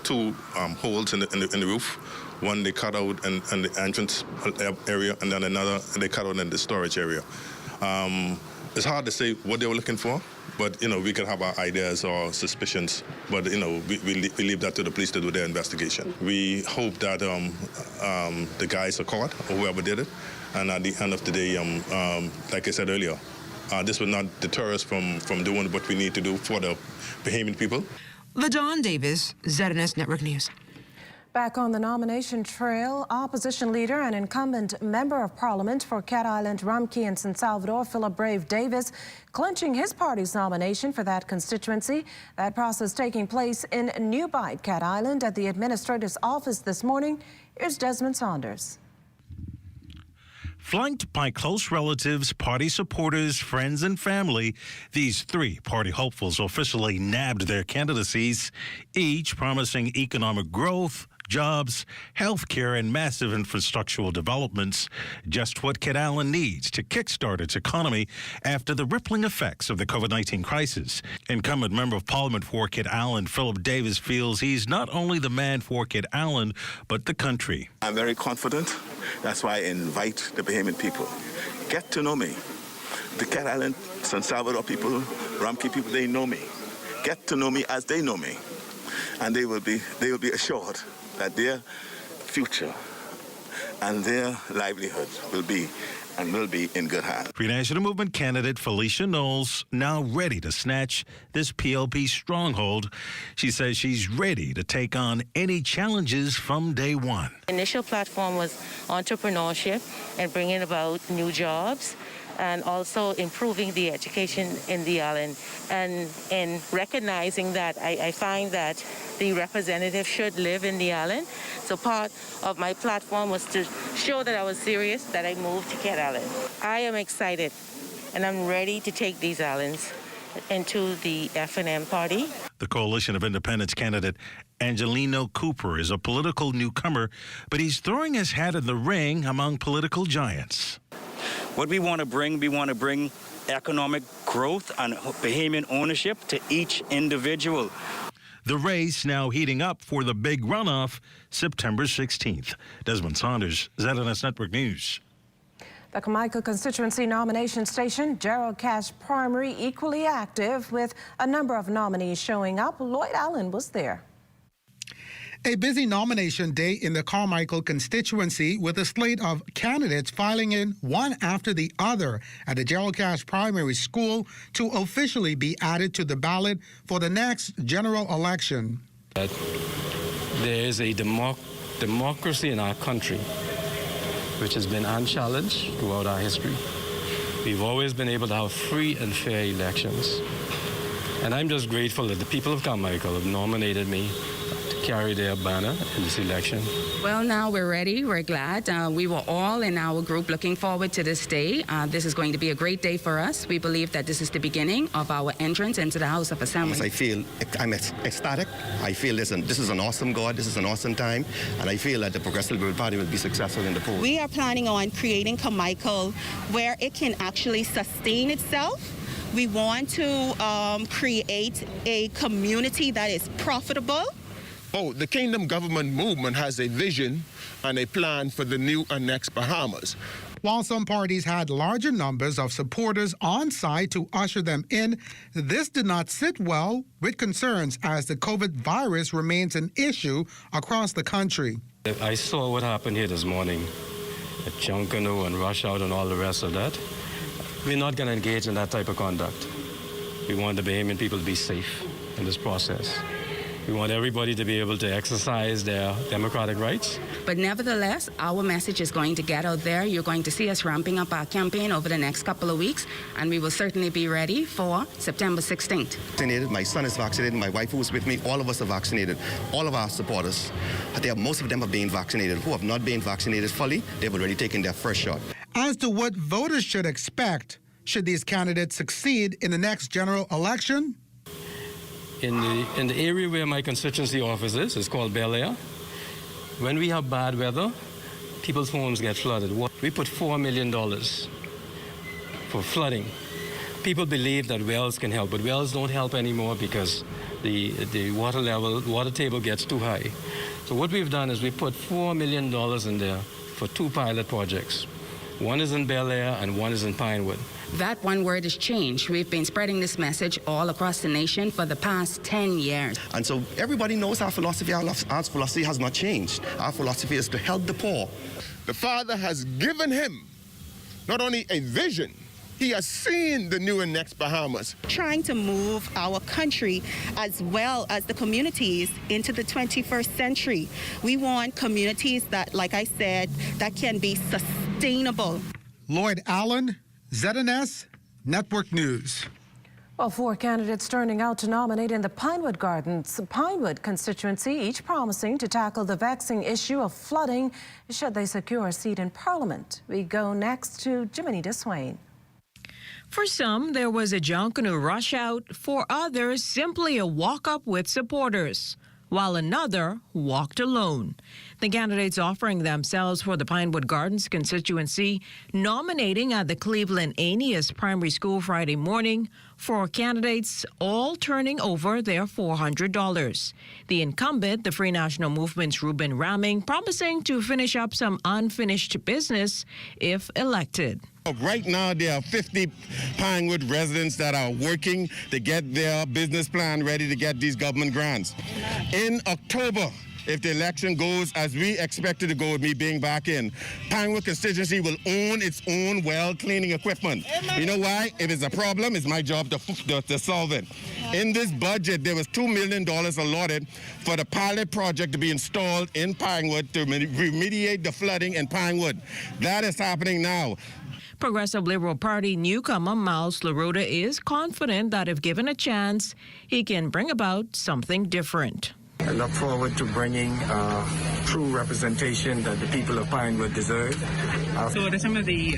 two holes in the roof. One they cut out in the entrance area, and then another they cut out in the storage area. It's hard to say what they were looking for, but, we could have our ideas or suspicions. But, we leave that to the police to do their investigation. We hope that the guys are caught, or whoever did it. And at the end of the day, like I said earlier, this will not deter us from doing what we need to do for the Bahamian people. LaDawn Davis, ZNS Network News. Back on the nomination trail, opposition leader and incumbent member of parliament for Cat Island, Rumpke and St. Salvador, Philip Brave Davis, clinching his party's nomination for that constituency. That process taking place in New Bight, Cat Island, at the administrator's office this morning. Here's Desmond Saunders. Flanked by close relatives, party supporters, friends, and family, these three party hopefuls officially nabbed their candidacies, each promising economic growth, jobs, health care, and massive infrastructural developments, just what Cat Island needs to kickstart its economy after the rippling effects of the COVID-19 crisis. Incumbent Member of Parliament for Cat Island, Philip Davis, feels he's not only the man for Cat Island, but the country. I'm very confident. That's why I invite the Bahamian people. Get to know me. The Cat Island, San Salvador people, Rumpke people, they know me. Get to know me as they know me. And they will be assured that their future and their livelihood will be in good hands. Free National Movement candidate Felicia Knowles now ready to snatch this PLP stronghold. She says she's ready to take on any challenges from day one. Initial platform was entrepreneurship and bringing about new jobs, and also improving the education in the island. And in recognizing that, I find that the representative should live in the island. So part of my platform was to show that I was serious, that I moved to Cat Island. I am excited, and I'm ready to take these islands into the F&M party. The Coalition of Independents candidate Angelino Cooper is a political newcomer, but he's throwing his hat in the ring among political giants. What we want to bring economic growth and Bahamian ownership to each individual. The race now heating up for the big runoff September 16th. Desmond Saunders, ZNS Network News. The Carmichael constituency nomination station, Gerald Cash primary, equally active with a number of nominees showing up. Lloyd Allen was there. A busy nomination day in the Carmichael constituency with a slate of candidates filing in one after the other at the Gerald Cash Primary School to officially be added to the ballot for the next general election. There is a democracy in our country which has been unchallenged throughout our history. We've always been able to have free and fair elections. And I'm just grateful that the people of Carmichael have nominated me to carry their banner in this election. Well, now we're ready. We're glad. We were all in our group looking forward to this day. This is going to be a great day for us. We believe that this is the beginning of our entrance into the House of Assembly. I feel I'm ecstatic. I feel this is an awesome God. This is an awesome time. And I feel that the Progressive Liberal Party will be successful in the polls. We are planning on creating Carmichael where it can actually sustain itself. We want to create a community that is profitable. The Kingdom Government Movement has a vision and a plan for the new and next Bahamas. While some parties had larger numbers of supporters on site to usher them in, this did not sit well with concerns as the COVID virus remains an issue across the country. I saw what happened here this morning at Junkanoo and Rush Out and all the rest of that. We're not going to engage in that type of conduct. We want the Bahamian people to be safe in this process. We want everybody to be able to exercise their democratic rights. But nevertheless, our message is going to get out there. You're going to see us ramping up our campaign over the next couple of weeks, and we will certainly be ready for September 16th. Vaccinated. My son is vaccinated. My wife who was with me, all of us are vaccinated. All of our supporters, most of them have been vaccinated. Who have not been vaccinated fully, they've already taken their first shot. As to what voters should expect should these candidates succeed in the next general election, In the area where my constituency office is, it's called Bel Air. When we have bad weather, people's homes get flooded. We put $4 million for flooding. People believe that wells can help, but wells don't help anymore because the water table gets too high. So what we've done is we put $4 million in there for 2 pilot projects. One is in Bel Air and one is in Pinewood. That one word is change. We've been spreading this message all across the nation for the past 10 years. And so everybody knows our philosophy. Our philosophy has not changed. Our philosophy is to help the poor. The Father has given him not only a vision, he has seen the new and next Bahamas. Trying to move our country as well as the communities into the 21st century. We want communities that, like I said, that can be sustainable. Lloyd Allen, ZNS Network News. Well, 4 candidates turning out to nominate in the Pinewood constituency, each promising to tackle the vexing issue of flooding should they secure a seat in Parliament. We go next to Jiminy DeSwain. For some, there was a Junkanoo rush out. For others, simply a walk-up with supporters, while another walked alone. The candidates offering themselves for the Pinewood Gardens constituency, nominating at the Cleveland Aeneas Primary School Friday morning. 4 candidates, all turning over their $400. The incumbent, the Free National Movement's Ruben Ramming, promising to finish up some unfinished business if elected. Right now, there are 50 Pinewood residents that are working to get their business plan ready to get these government grants. In October, if the election goes as we expected to go with me being back in, Pinewood constituency will own its own well cleaning equipment. You know why? If it's a problem, it's my job to solve it. In this budget, there was $2 million allotted for the pilot project to be installed in Pinewood to remediate the flooding in Pinewood. That is happening now. Progressive Liberal Party newcomer Miles LaRota is confident that if given a chance, he can bring about something different. I look forward to bringing true representation that the people of Pinewood deserve. So what are some of the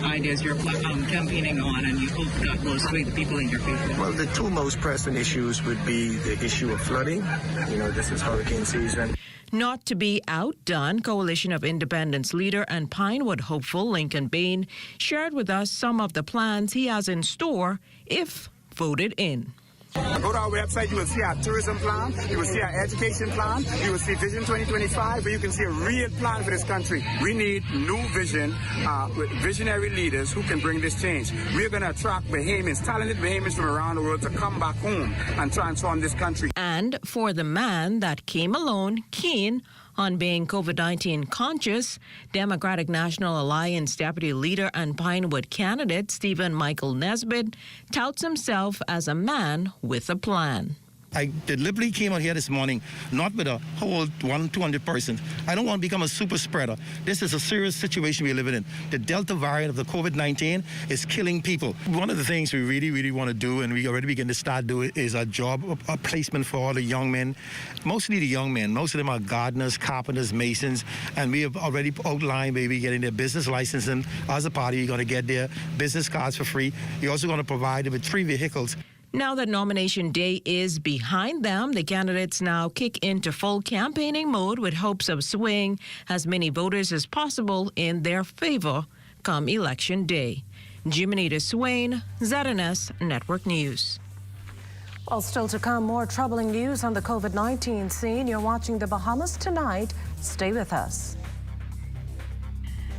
ideas you're campaigning on and you hope that will sway the people in your favor? Well, the 2 most pressing issues would be the issue of flooding. You know, this is hurricane season. Not to be outdone, Coalition of Independence leader and Pinewood hopeful Lincoln Bain shared with us some of the plans he has in store if voted in. Go to our website, you will see our tourism plan, you will see our education plan, you will see Vision 2025, but you can see a real plan for this country. We need new vision with visionary leaders who can bring this change. We're going to attract Bahamians, talented Bahamians from around the world to come back home and transform this country. And for the man that came alone, keen on being COVID-19 conscious, Democratic National Alliance Deputy Leader and Pinewood candidate Stephen Michael Nesbitt touts himself as a man with a plan. I deliberately came out here this morning, not with a whole 200 persons. I don't want to become a super spreader. This is a serious situation we're living in. The Delta variant of the COVID-19 is killing people. One of the things we really want to do, and we already begin to start doing, is a job, a placement for all the young men. Mostly the young men. Most of them are gardeners, carpenters, masons, and we have already outlined maybe getting their business license, and as a party, you're going to get their business cards for free. You're also going to provide them with 3 vehicles. Now that nomination day is behind them, the candidates now kick into full campaigning mode with hopes of swaying as many voters as possible in their favor come Election Day. Jiminy DeSwain, ZNS Network News. Well, still to come, more troubling news on the COVID-19 scene. You're watching The Bahamas Tonight. Stay with us.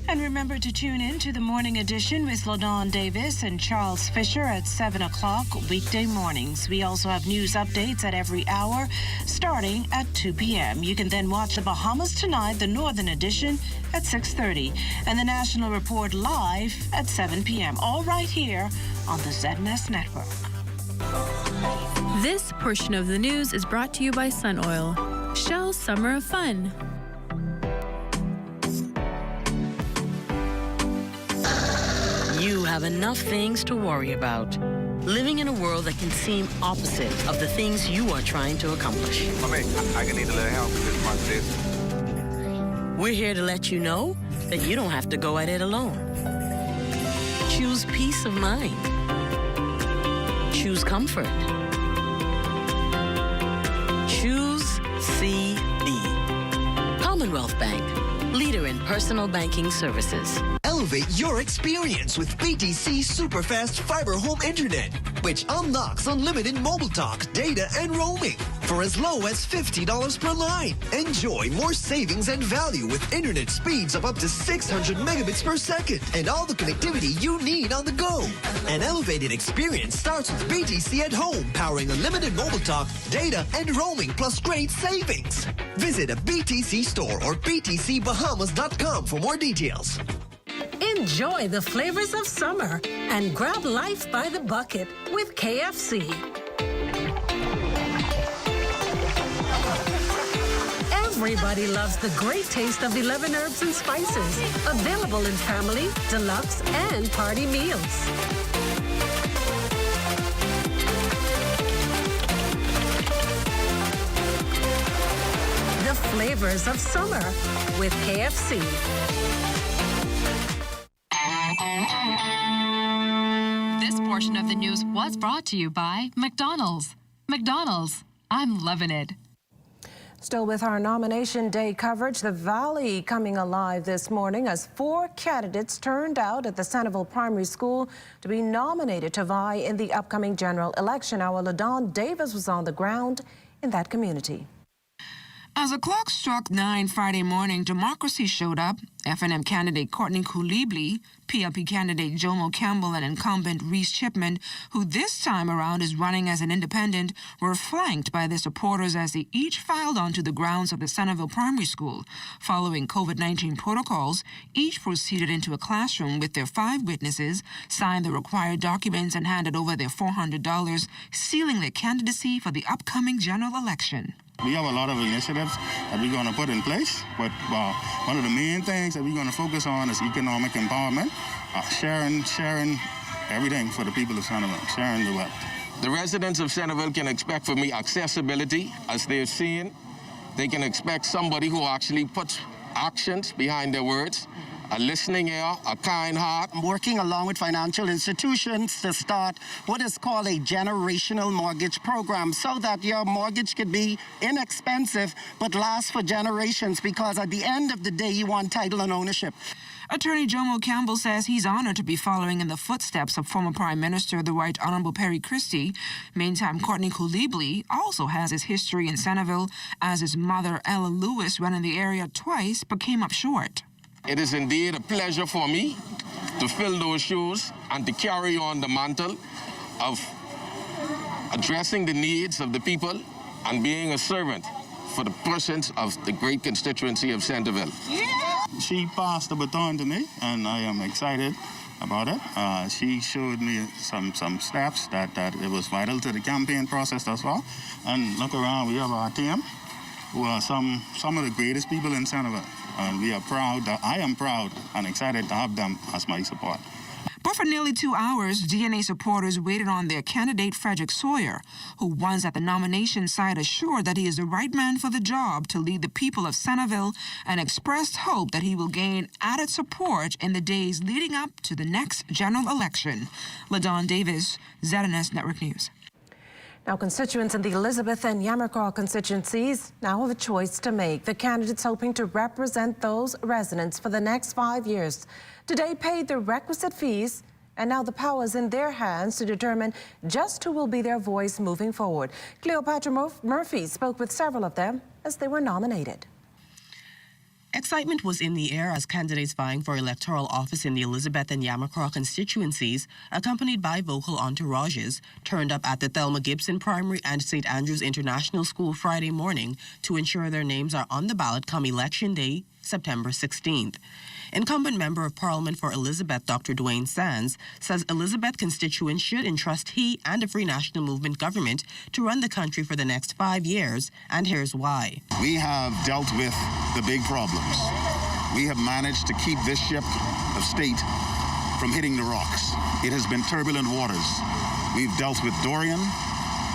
And remember to tune in to the morning edition with LaDawn Davis and Charles Fisher at 7 o'clock weekday mornings. We also have news updates at every hour starting at 2 p.m. You can then watch The Bahamas Tonight, the Northern Edition, at 6:30 and the National Report live at 7 p.m. All right here on the ZNS Network. This portion of the news is brought to you by Sun Oil. Shell's Summer of Fun. You have enough things to worry about. Living in a world that can seem opposite of the things you are trying to accomplish. I can need a little help with this month's business. We're here to let you know that you don't have to go at it alone. Choose peace of mind. Choose comfort. Choose CB. Commonwealth Bank, leader in personal banking services. Elevate your experience with BTC Superfast Fiber Home Internet, which unlocks unlimited mobile talk, data, and roaming for as low as $50 per line. Enjoy more savings and value with internet speeds of up to 600 megabits per second and all the connectivity you need on the go. An elevated experience starts with BTC at home, powering unlimited mobile talk, data, and roaming plus great savings. Visit a BTC store or btcbahamas.com for more details. Enjoy the flavors of summer and grab life by the bucket with KFC. Everybody loves the great taste of 11 herbs and spices. Available in family, deluxe, and party meals. The flavors of summer with KFC. This portion of the news was brought to you by McDonald's. McDonald's, I'm loving it. Still with our nomination day coverage, the Valley coming alive this morning as 4 candidates turned out at the Centerville Primary School to be nominated to vie in the upcoming general election. Our LaDon Davis was on the ground in that community. As the clock struck 9 Friday morning, democracy showed up. FNM candidate Courtney Coulibaly, PLP candidate Jomo Campbell, and incumbent Reese Chipman, who this time around is running as an independent, were flanked by their supporters as they each filed onto the grounds of the Centerville Primary School. Following COVID-19 protocols, each proceeded into a classroom with their 5 witnesses, signed the required documents, and handed over their $400, sealing their candidacy for the upcoming general election. We have a lot of initiatives that we're going to put in place, but one of the main things that we're going to focus on is economic empowerment, sharing everything for the people of Centerville, sharing the wealth. The residents of Centerville can expect from me accessibility, as they've seen. They can expect somebody who actually puts actions behind their words, a listening ear, a kind heart. I'm working along with financial institutions to start what is called a generational mortgage program so that your mortgage could be inexpensive but last for generations, because at the end of the day, you want title and ownership. Attorney Jomo Campbell says he's honored to be following in the footsteps of former Prime Minister, the Right Honorable Perry Christie. Meantime, Courtney Coulibaly also has his history in Centerville, as his mother, Ella Lewis, running the area twice but came up short. It is indeed a pleasure for me to fill those shoes and to carry on the mantle of addressing the needs of the people and being a servant for the persons of the great constituency of Centerville. Yeah. She passed the baton to me, and I am excited about it. She showed me some steps that it was vital to the campaign process thus far. And look around, we have our team, who are some of the greatest people in Centerville. And we are proud, I am proud and excited to have them as my support. But for nearly 2 hours, DNA supporters waited on their candidate, Frederick Sawyer, who once at the nomination site assured that he is the right man for the job to lead the people of Centerville, and expressed hope that he will gain added support in the days leading up to the next general election. LaDon Davis, ZNS Network News. Now, constituents in the Elizabeth and YAMACRAW constituencies now have a choice to make. The candidates hoping to represent those residents for the next 5 years today paid the requisite fees, and now the power is in their hands to determine just who will be their voice moving forward. Cleopatra Murphy spoke with several of them as they were nominated. Excitement was in the air as candidates vying for electoral office in the Elizabeth and YAMACRAW constituencies, accompanied by vocal entourages, turned up at the Thelma Gibson Primary and St. Andrews International School Friday morning to ensure their names are on the ballot come Election Day September 16th. Incumbent Member of Parliament for Elizabeth, Dr. Dwayne Sands, says Elizabeth constituents should entrust he and the Free National Movement government to run the country for the next 5 years, and here's why. We have dealt with the big problems. We have managed to keep this ship of state from hitting the rocks. It has been turbulent waters. We've dealt with Dorian,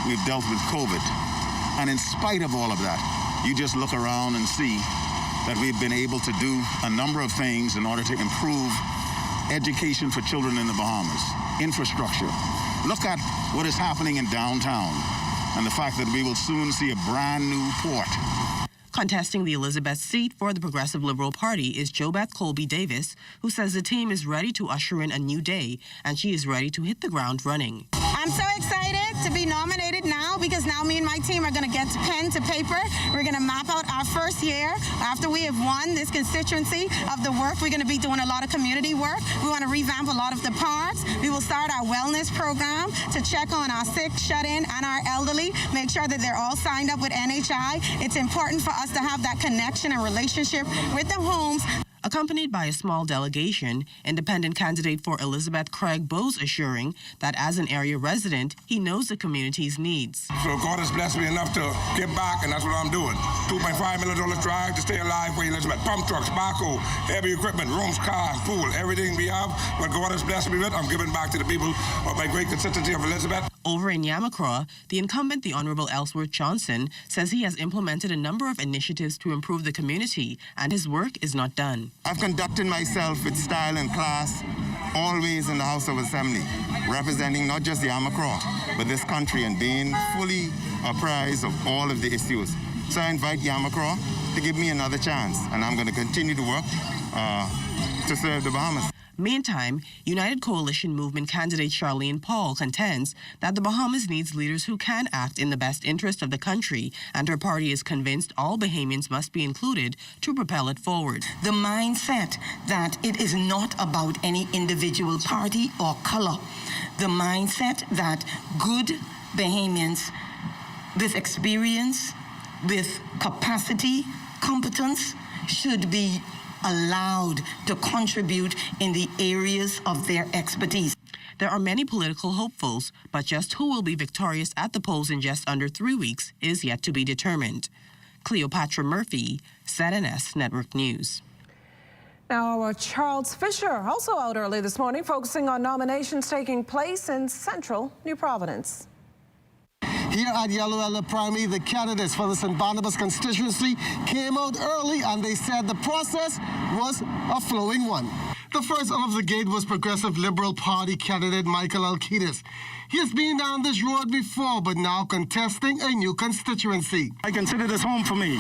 we've dealt with COVID. And in spite of all of that, you just look around and see that we've been able to do a number of things in order to improve education for children in the Bahamas, infrastructure. Look at what is happening in downtown and the fact that we will soon see a brand new port. Contesting the Elizabeth seat for the Progressive Liberal Party is JoBeth Colby Davis, who says the team is ready to usher in a new day and she is ready to hit the ground running. I'm so excited to be nominated now because now me and my team are going to get pen to paper. We're going to map out our first year after we have won this constituency of the work. We're going to be doing a lot of community work. We want to revamp a lot of the parks. We will start our wellness program to check on our sick, shut-in, and our elderly, make sure that they're all signed up with NHI. It's important for us to have that connection and relationship with the homes. Accompanied by a small delegation, independent candidate for Elizabeth Craig Bowes assuring that as an area resident, he knows the community's needs. So God has blessed me enough to give back, and that's what I'm doing. $2.5 million drive to stay alive for Elizabeth. Pump trucks, backhoe, heavy equipment, rooms, cars, pool, everything we have, what God has blessed me with, I'm giving back to the people of my great constituency of Elizabeth. Over in YAMACRAW, the incumbent, the Honorable Ellsworth Johnson, says he has implemented a number of initiatives to improve the community, and his work is not done. I've conducted myself with style and class, always in the House of Assembly, representing not just YAMACRAW, but this country and being fully apprised of all of the issues. So I invite YAMACRAW to give me another chance, and I'm going to continue to work to serve the Bahamas. Meantime, United Coalition Movement candidate Charlene Paul contends that the Bahamas needs leaders who can act in the best interest of the country, and her party is convinced all Bahamians must be included to propel it forward. The mindset that it is not about any individual party or color. The mindset that good Bahamians with experience, with capacity, competence should be allowed to contribute in the areas of their expertise. There are many political hopefuls, but just who will be victorious at the polls in just under 3 weeks is yet to be determined. Cleopatra Murphy, ZNS Network News. Now, our Charles Fisher also out early this morning, focusing on nominations taking place in central New Providence. Here at Yellow Primary, the candidates for the St. Barnabas constituency came out early and they said the process was a flowing one. The first out of the gate was Progressive Liberal Party candidate Michael Alcides. He has been down this road before, but now contesting a new constituency. I consider this home for me.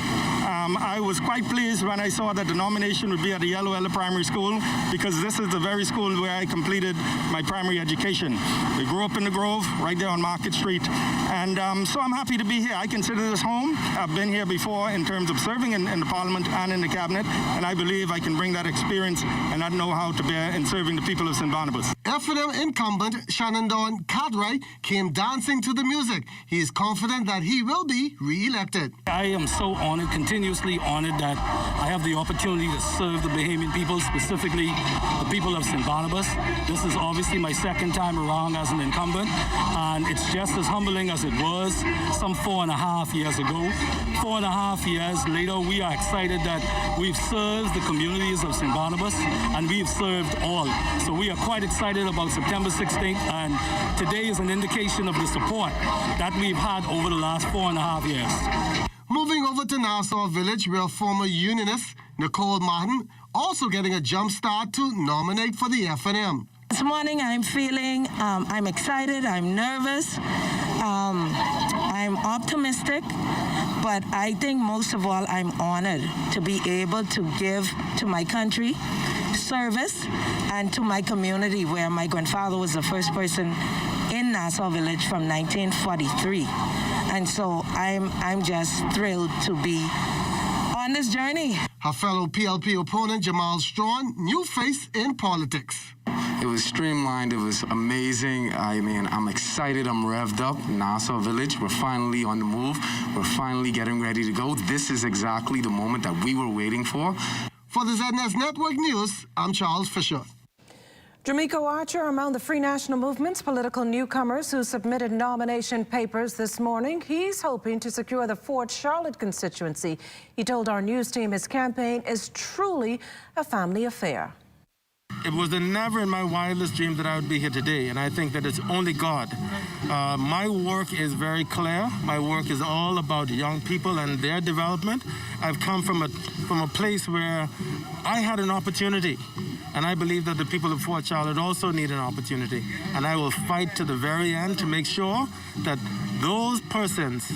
I was quite pleased when I saw that the nomination would be at the Yellow Primary School, because this is the very school where I completed my primary education. We grew up in the Grove, right there on Market Street, and so I'm happy to be here. I consider this home. I've been here before in terms of serving in the Parliament and in the Cabinet, and I believe I can bring that experience and that know-how to bear in serving the people of St. Barnabas. FNM incumbent Shannon Dawn Cadray came dancing to the music. He is confident that he will be re-elected. I am so honored, continuously honored, that I have the opportunity to serve the Bahamian people, specifically the people of St. Barnabas. This is obviously my second time around as an incumbent, and it's just as humbling as it was some 4.5 years ago. 4.5 years later, we are excited that we've served the communities of St. Barnabas, and we've served all. So we are quite excited about September 16th, and today is an indication of the support that we've had over the last 4.5 years. Moving over to Nassau Village, where former unionist Nicole Martin also getting a jump start to nominate for the FNM. This morning I'm feeling, I'm excited, I'm nervous, I'm optimistic, but I think most of all I'm honored to be able to give to my country service and to my community, where my grandfather was the first person in Nassau Village from 1943. And so I'm just thrilled to be on this journey. Her fellow PLP opponent Jamal Strawn, new face in politics. It was streamlined. It was amazing. I mean, I'm excited. I'm revved up. Nassau Village, we're finally on the move. We're finally getting ready to go. This is exactly the moment that we were waiting for. For the ZNS Network News, I'm Charles Fisher. Jamaica Archer among the Free National Movement's political newcomers who submitted nomination papers this morning. He's hoping to secure the Fort Charlotte constituency. He told our news team his campaign is truly a family affair. It was never in my wildest dream that I would be here today, and I think that it's only God. My work is very clear. My work is all about young people and their development. I've come from a place where I had an opportunity, and I believe that the people of Fort Charlotte also need an opportunity. And I will fight to the very end to make sure that those persons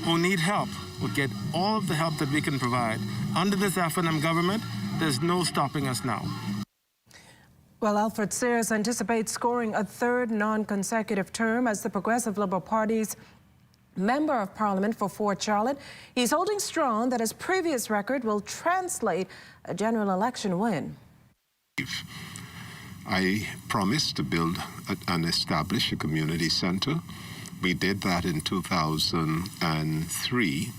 who need help will get all of the help that we can provide. Under this F&M government, there's no stopping us now. Well, Alfred Sears anticipates scoring a third non-consecutive term as the Progressive Liberal Party's Member of Parliament for Fort Charlotte. He's holding strong that his previous record will translate a general election win. I promised to build and establish a community center. We did that in 2003,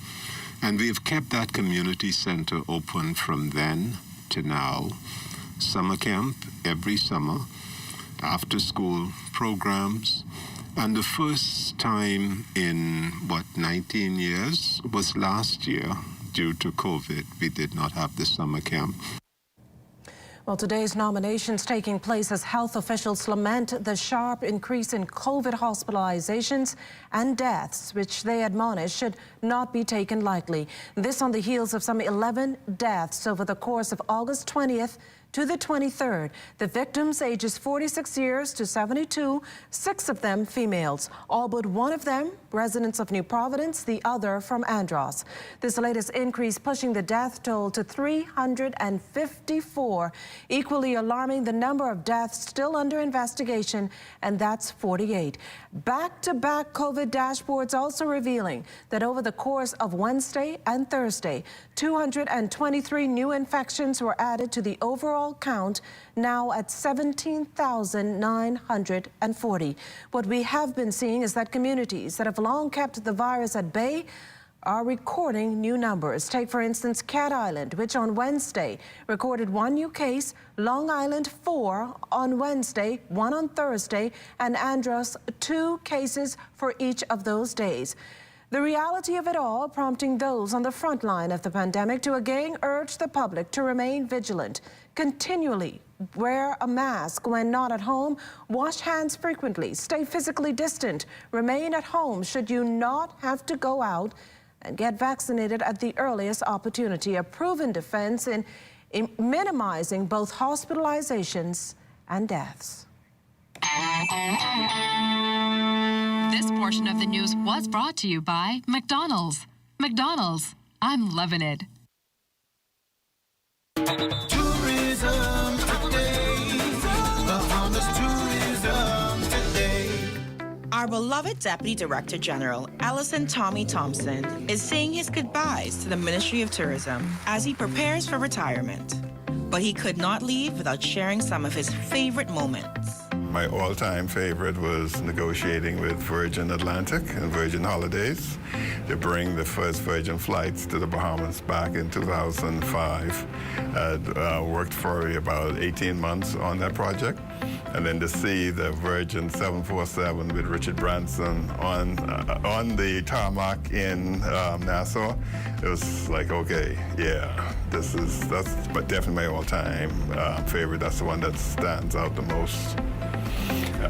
and we have kept that community center open from then to now. Summer camp every summer, after school programs, and the first time in 19 years was last year. Due to COVID, we did not have the summer camp. Well, today's nominations taking place as health officials lament the sharp increase in COVID hospitalizations and deaths, which they admonish should not be taken lightly. This on the heels of some 11 deaths over the course of August 20th to the 23rd. The victims ages 46 years to 72, 6 of them females, all but one of them residents of New Providence, the other from Andros. This latest increase pushing the death toll to 354, equally alarming the number of deaths still under investigation, and that's 48. Back-to-back COVID dashboards also revealing that over the course of Wednesday and Thursday, 223 new infections were added to the overall count, now at 17,940. What we have been seeing is that communities that have long kept the virus at bay are recording new numbers. Take, for instance, Cat Island, which on Wednesday recorded 1 new case, Long Island 4 on Wednesday, 1 on Thursday, and Andros 2 cases for each of those days. The reality of it all prompting those on the front line of the pandemic to again urge the public to remain vigilant, continually wear a mask when not at home, wash hands frequently, stay physically distant, remain at home should you not have to go out, and get vaccinated at the earliest opportunity, a proven defense in minimizing both hospitalizations and deaths. This portion of the news was brought to you by McDonald's. McDonald's, I'm loving it. Tourism today. Bahamas tourism today. Our beloved Deputy Director General, Allison Tommy Thompson, is saying his goodbyes to the Ministry of Tourism as he prepares for retirement. But he could not leave without sharing some of his favorite moments. My all-time favorite was negotiating with Virgin Atlantic and Virgin Holidays to bring the first Virgin flights to the Bahamas back in 2005. I'd worked for about 18 months on that project. And then to see the Virgin 747 with Richard Branson on the tarmac in Nassau, it was like, okay, yeah, that's definitely my all-time favorite. That's the one that stands out the most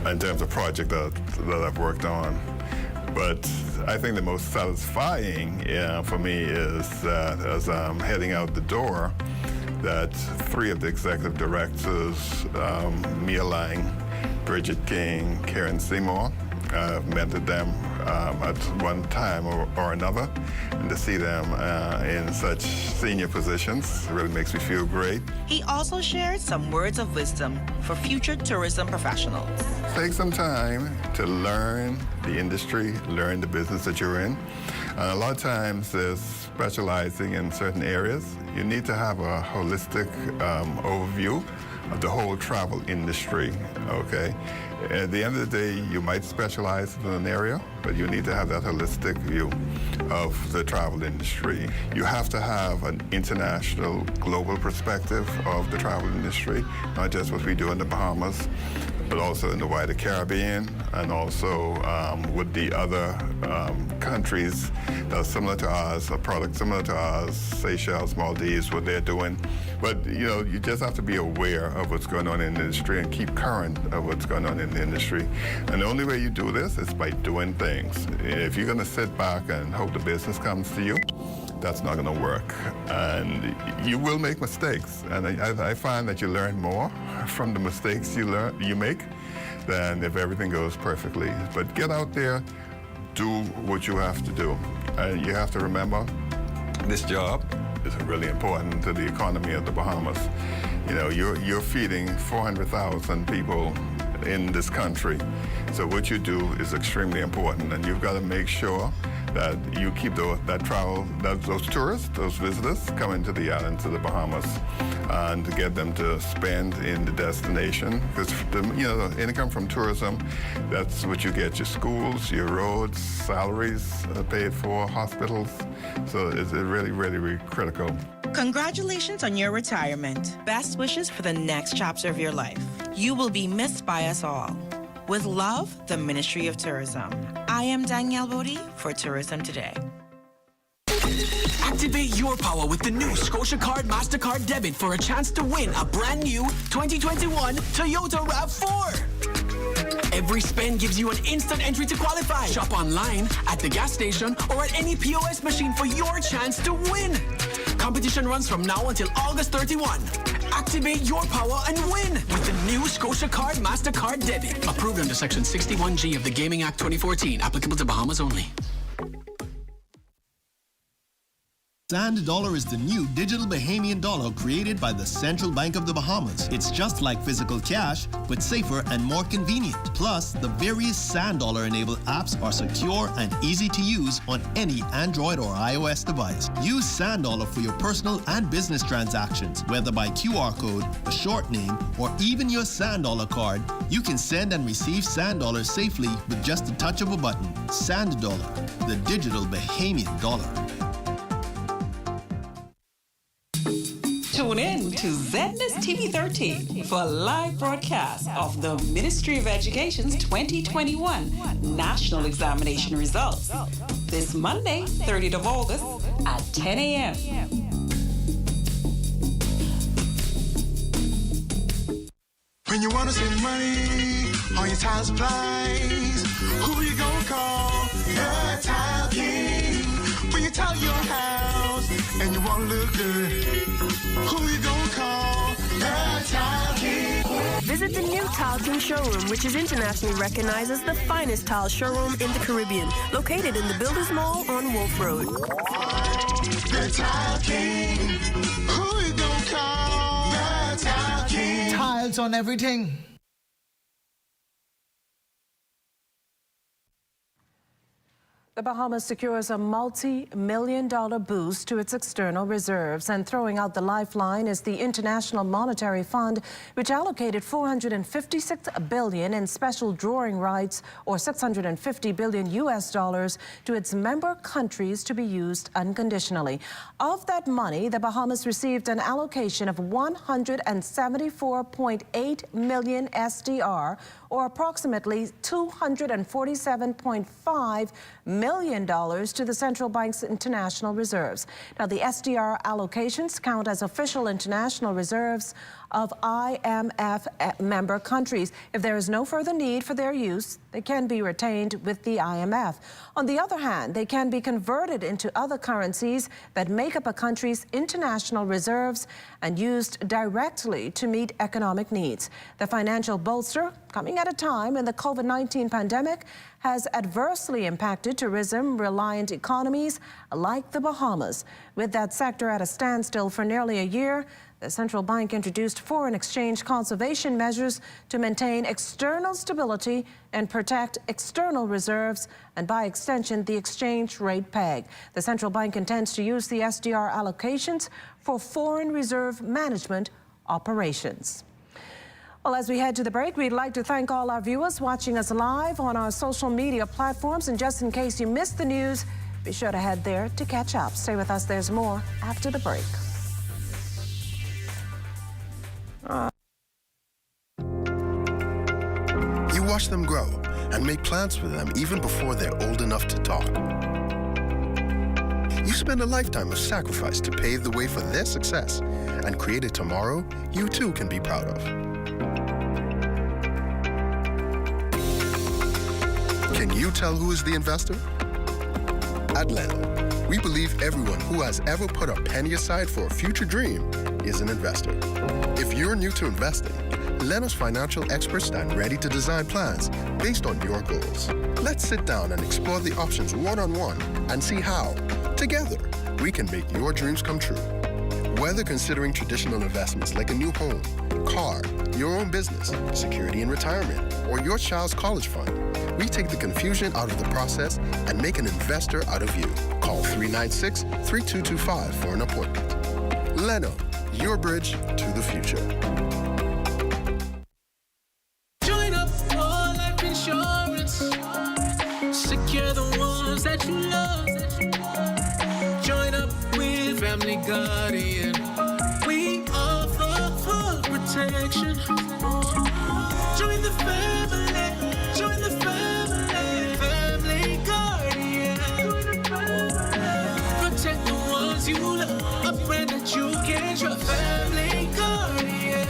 in terms of project that I've worked on. But I think the most satisfying for me is that as I'm heading out the door, that 3 of the executive directors, Mia Lang, Bridget King, Karen Seymour, mentored them at one time or another, and to see them in such senior positions really makes me feel great. He also shared some words of wisdom for future tourism professionals. Take some time to learn the industry, learn the business that you're in. And a lot of times there's specializing in certain areas. You need to have a holistic overview of the whole travel industry, okay? At the end of the day, you might specialize in an area, but you need to have that holistic view of the travel industry. You have to have an international, global perspective of the travel industry, not just what we do in the Bahamas, but also in the wider Caribbean, and also with the other countries that are similar to ours, a product similar to ours, Seychelles, Maldives, what they're doing. But you just have to be aware of what's going on in the industry and keep current of what's going on in the industry. And the only way you do this is by doing things. If you're going to sit back and hope the business comes to you, that's not going to work. And you will make mistakes. And I find that you learn more from the mistakes you make than if everything goes perfectly. But get out there, do what you have to do. And you have to remember, this job is really important to the economy of the Bahamas. You're feeding 400,000 people in this country. So what you do is extremely important, and you've got to make sure that you keep those tourists, those visitors coming to the island, to the Bahamas, and to get them to spend in the destination. Because the income from tourism, that's what you get: your schools, your roads, salaries paid for, hospitals. So it's really, really, really critical. Congratulations on your retirement. Best wishes for the next chapter of your life. You will be missed by us all. With love, the Ministry of Tourism. I am Danielle Bodie for Tourism Today. Activate your power with the new Scotia Card MasterCard Debit for a chance to win a brand new 2021 Toyota RAV4. Every spend gives you an instant entry to qualify. Shop online, at the gas station, or at any POS machine for your chance to win. Competition runs from now until August 31. Activate your power and win with the new Scotia Card MasterCard Debit. Approved under Section 61G of the Gaming Act 2014. Applicable to Bahamas only. Sand Dollar is the new digital Bahamian dollar created by the Central Bank of the Bahamas. It's just like physical cash, but safer and more convenient. Plus, the various Sand Dollar-enabled apps are secure and easy to use on any Android or iOS device. Use Sand Dollar for your personal and business transactions, whether by QR code, a short name, or even your Sand Dollar card. You can send and receive Sand Dollars safely with just a touch of a button. Sand Dollar, the digital Bahamian dollar. Tune in to ZNIS TV 13 for a live broadcast of the Ministry of Education's 2021 National Examination results this Monday, 30th of August at 10 a.m. When you want to save money on your tile supplies, who you gonna call? The Tile King. When you tile your house and you want to look good, who you gonna call? The Tile King. Visit the new Tile King showroom, which is internationally recognized as the finest tile showroom in the Caribbean, located in the Builders Mall on Wolf Road. The Tile King. Who you gonna call? The Tile King. Tiles on everything. The Bahamas secures a multi-million-dollar boost to its external reserves, and throwing out the lifeline is the International Monetary Fund, which allocated $456 billion in special drawing rights, or $650 billion to its member countries to be used unconditionally. Of that money, the Bahamas received an allocation of 174.8 million SDR, or approximately $247.5 million to the central bank's international reserves. Now, the SDR allocations count as official international reserves of IMF member countries. If there is no further need for their use, they can be retained with the IMF. On the other hand, they can be converted into other currencies that make up a country's international reserves and used directly to meet economic needs. The financial bolster, coming at a time when the COVID-19 pandemic has adversely impacted tourism-reliant economies like the Bahamas. With that sector at a standstill for nearly a year, the central bank introduced foreign exchange conservation measures to maintain external stability and protect external reserves, and by extension, the exchange rate peg. The central bank intends to use the SDR allocations for foreign reserve management operations. Well, as we head to the break, we'd like to thank all our viewers watching us live on our social media platforms. And just in case you missed the news, be sure to head there to catch up. Stay with us. There's more after the break. You watch them grow and make plans for them even before they're old enough to talk. You spend a lifetime of sacrifice to pave the way for their success and create a tomorrow you too can be proud of. Can you tell who is the investor? At Leno, we believe everyone who has ever put a penny aside for a future dream is an investor. If you're new to investing, Leno's financial experts stand ready to design plans based on your goals. Let's sit down and explore the options one-on-one and see how, together, we can make your dreams come true. Whether considering traditional investments like a new home, car, your own business, security in retirement, or your child's college fund, we take the confusion out of the process and make an investor out of you. Call 396-3225 for an appointment. Leno, your bridge to the future. Join up for life insurance. Secure the ones that you love. Join up with Family Guardian. We offer full protection. Join the family. Join the family. Family Guardian. Protect the ones you love. A friend that you can trust. Family Guardian.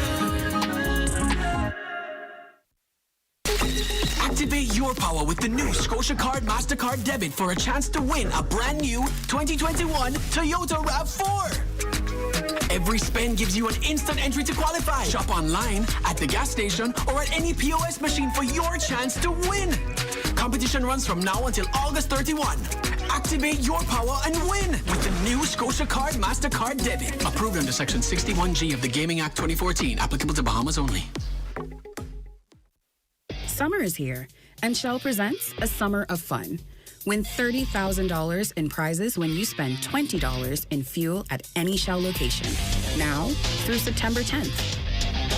Activate your power with the new Scotia Card MasterCard Debit for a chance to win a brand new 2021 Toyota RAV4. Every spend gives you an instant entry to qualify. Shop online, at the gas station, or at any POS machine for your chance to win. Competition runs from now until August 31. Activate your power and win with the new Scotia Card MasterCard Debit. Approved under Section 61G of the Gaming Act 2014. Applicable to Bahamas only. Summer is here, and Shell presents a summer of fun. Win $30,000 in prizes when you spend $20 in fuel at any Shell location. Now through September 10th.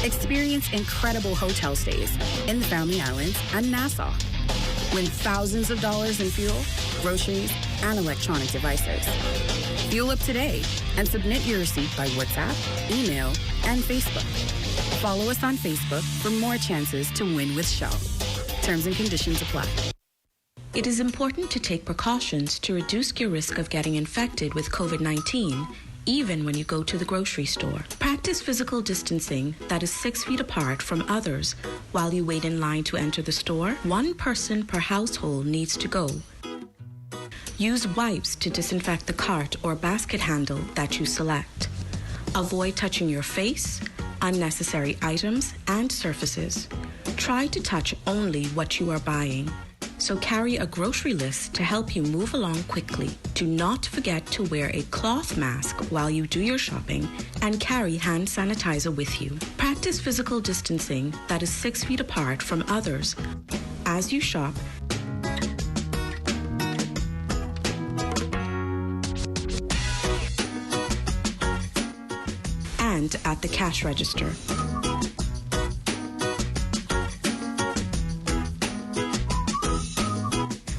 Experience incredible hotel stays in the Family Islands and Nassau. Win thousands of dollars in fuel, groceries, and electronic devices. Fuel up today and submit your receipt by WhatsApp, email, and Facebook. Follow us on Facebook for more chances to win with Shell. Terms and conditions apply. It is important to take precautions to reduce your risk of getting infected with COVID-19, even when you go to the grocery store. Practice physical distancing that is 6 feet apart from others. While you wait in line to enter the store, one person per household needs to go. Use wipes to disinfect the cart or basket handle that you select. Avoid touching your face, unnecessary items, and surfaces. Try to touch only what you are buying. So carry a grocery list to help you move along quickly. Do not forget to wear a cloth mask while you do your shopping and carry hand sanitizer with you. Practice physical distancing that is 6 feet apart from others. As you shop, and at the cash register.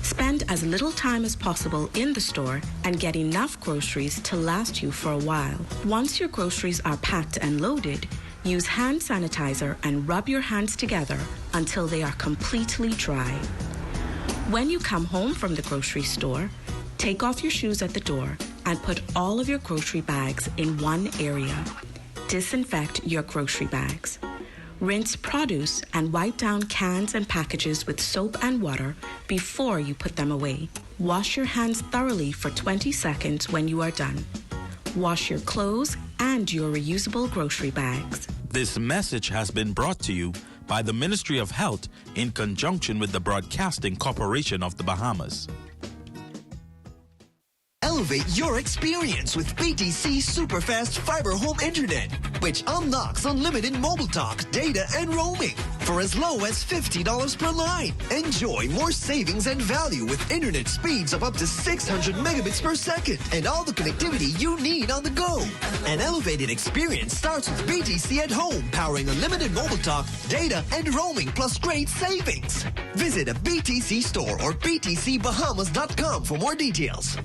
Spend as little time as possible in the store and get enough groceries to last you for a while. Once your groceries are packed and loaded, use hand sanitizer and rub your hands together until they are completely dry. When you come home from the grocery store, take off your shoes at the door and put all of your grocery bags in one area. Disinfect your grocery bags. Rinse produce and wipe down cans and packages with soap and water before you put them away. Wash your hands thoroughly for 20 seconds when you are done. Wash your clothes and your reusable grocery bags. This message has been brought to you by the Ministry of Health in conjunction with the Broadcasting Corporation of the Bahamas. Elevate your experience with BTC Superfast Fiber Home Internet, which unlocks unlimited mobile talk, data, and roaming. for as low as $50 per line. Enjoy more savings and value with internet speeds of up to 600 megabits per second and all the connectivity you need on the go. An elevated experience starts with BTC at home, powering unlimited mobile talk, data, and roaming plus great savings. Visit a BTC store or btcbahamas.com for more details.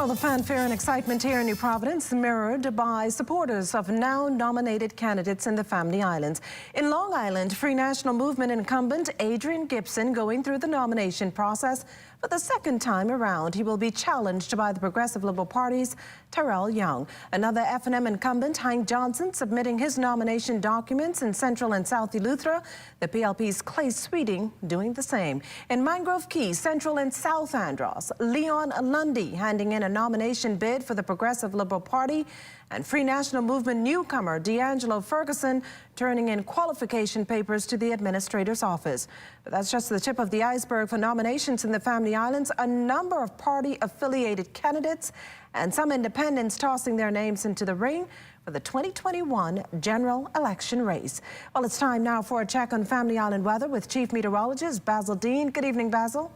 The fanfare and excitement here in New Providence mirrored by supporters of now nominated candidates in the Family Islands. In Long Island, Free National Movement incumbent Adrian Gibson going through the nomination process for the second time around. He will be challenged by the Progressive Liberal Party's Terrell Young. Another F&M incumbent, Hank Johnson, submitting his nomination documents in Central and South Eleuthera. The PLP's Clay Sweeting doing the same. In Mangrove Key, Central and South Andros, Leon Lundy handing in a nomination bid for the Progressive Liberal Party, and Free National Movement newcomer D'Angelo Ferguson turning in qualification papers to the administrator's office. But that's just the tip of the iceberg for nominations in the Family Islands. A number of party-affiliated candidates and some independents tossing their names into the ring for the 2021 general election race. Well, it's time now for a check on Family Island weather with Chief Meteorologist Basil Dean. Good evening, Basil.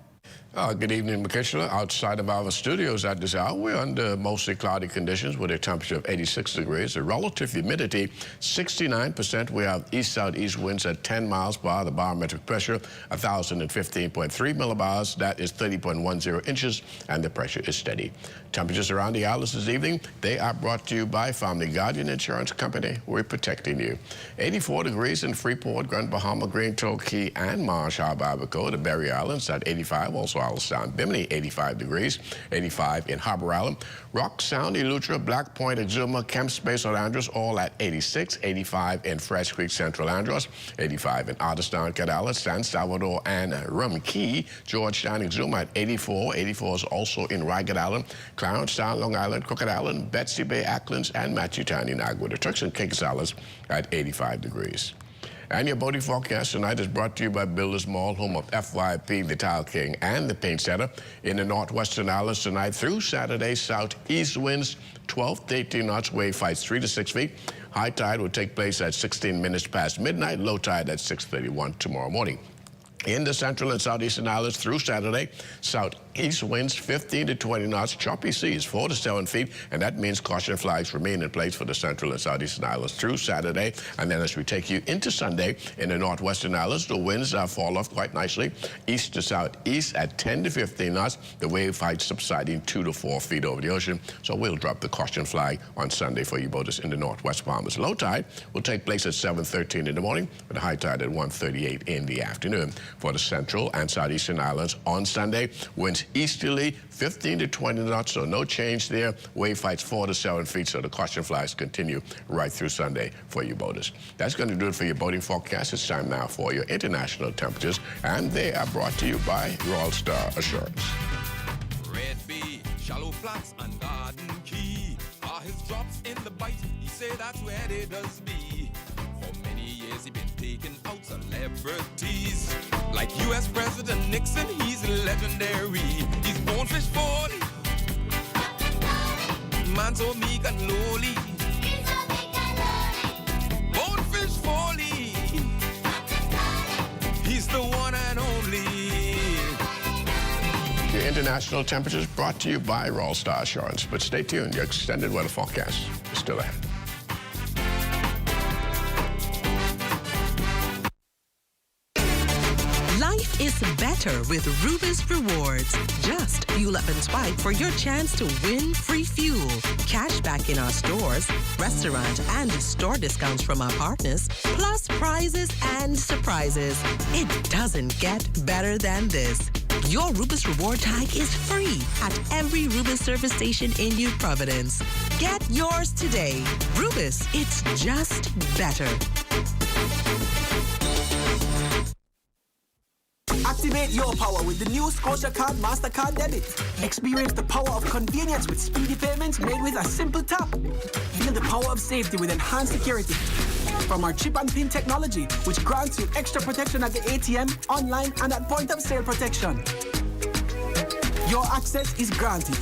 Good evening, Makishla. Outside of our studios at this hour, we're under mostly cloudy conditions with a temperature of 86 degrees. The relative humidity, 69%. We have east-southeast winds at 10 miles per hour. The barometric pressure, 1,015.3 millibars. That is 30.10 inches, and the pressure is steady. Temperatures around the islands this evening, they are brought to you by Family Guardian Insurance Company. We're protecting you. 84 degrees in Freeport, Grand Bahama, Green Toe Key, and Marsh Harbor, Abaco. The Berry Islands at 85. Also Isle Sound, Bimini, 85 degrees, 85 in Harbor Island. Rock Sound, Eleuthera, Black Point, Exuma, Kemp Space, Andros, all at 86, 85 in Fresh Creek, Central Andros, 85 in Otterstown, Cadallas, San Salvador, and Rum Key. Georgetown, Exuma at 84. 84 is also in Ragged Island, Clarence Town, Long Island, Crooked Island, Betsy Bay, Acklands, and Matthewtown in Agua. The Turks and Caicos Islands at 85 degrees. And your boating forecast tonight is brought to you by Builders Mall, home of FYP, the Tile King, and the Paint Center. In the northwestern islands tonight through Saturday, southeast winds 12 to 18 knots, wave heights 3 to 6 feet. High tide will take place at 16 minutes past midnight, low tide at 6:31 tomorrow morning. In the central and southeastern islands through Saturday, southeast winds 15 to 20 knots, choppy seas 4 to 7 feet, and that means caution flags remain in place for the central and southeastern islands through Saturday. And then as we take you into Sunday, in the northwestern islands, the winds fall off quite nicely, east to southeast at 10 to 15 knots, the wave height subsiding 2 to 4 feet over the ocean. So we'll drop the caution flag on Sunday for you boaters in the northwest Bahamas. Low tide will take place at 7:13 in the morning, with a high tide at 1:38 in the afternoon. For the central and southeastern islands on Sunday, winds easterly 15 to 20 knots, so no change there. Wave heights 4 to 7 feet, so the caution flags continue right through Sunday for you boaters. That's going to do it for your boating forecast. It's time now for your international temperatures, and they are brought to you by Royal Star Assurance. Red Bay, Shallow Flats, and Garden Key are his drops in the bite. He say that's where they does be. For many years he been taking out celebrities. Like U.S. President Nixon, he's legendary. He's bonefish Foley. Man so meek and lowly. Bonefish Foley. He's the one and only. Your international temperatures brought to you by Royal Star Assurance. But stay tuned, your extended weather forecast is still ahead. Life is better with Rubis Rewards. Just fuel up and swipe for your chance to win free fuel, cash back in our stores, restaurant and store discounts from our partners, plus prizes and surprises. It doesn't get better than this. Your Rubis Reward tag is free at every Rubis service station in New Providence. Get yours today. Rubis, it's just better. At Activate your power with the new Scotia Card MasterCard Debit. Experience the power of convenience with speedy payments made with a simple tap. Feel the power of safety with enhanced security from our chip and pin technology, which grants you extra protection at the ATM, online, and at point of sale protection. Your access is granted.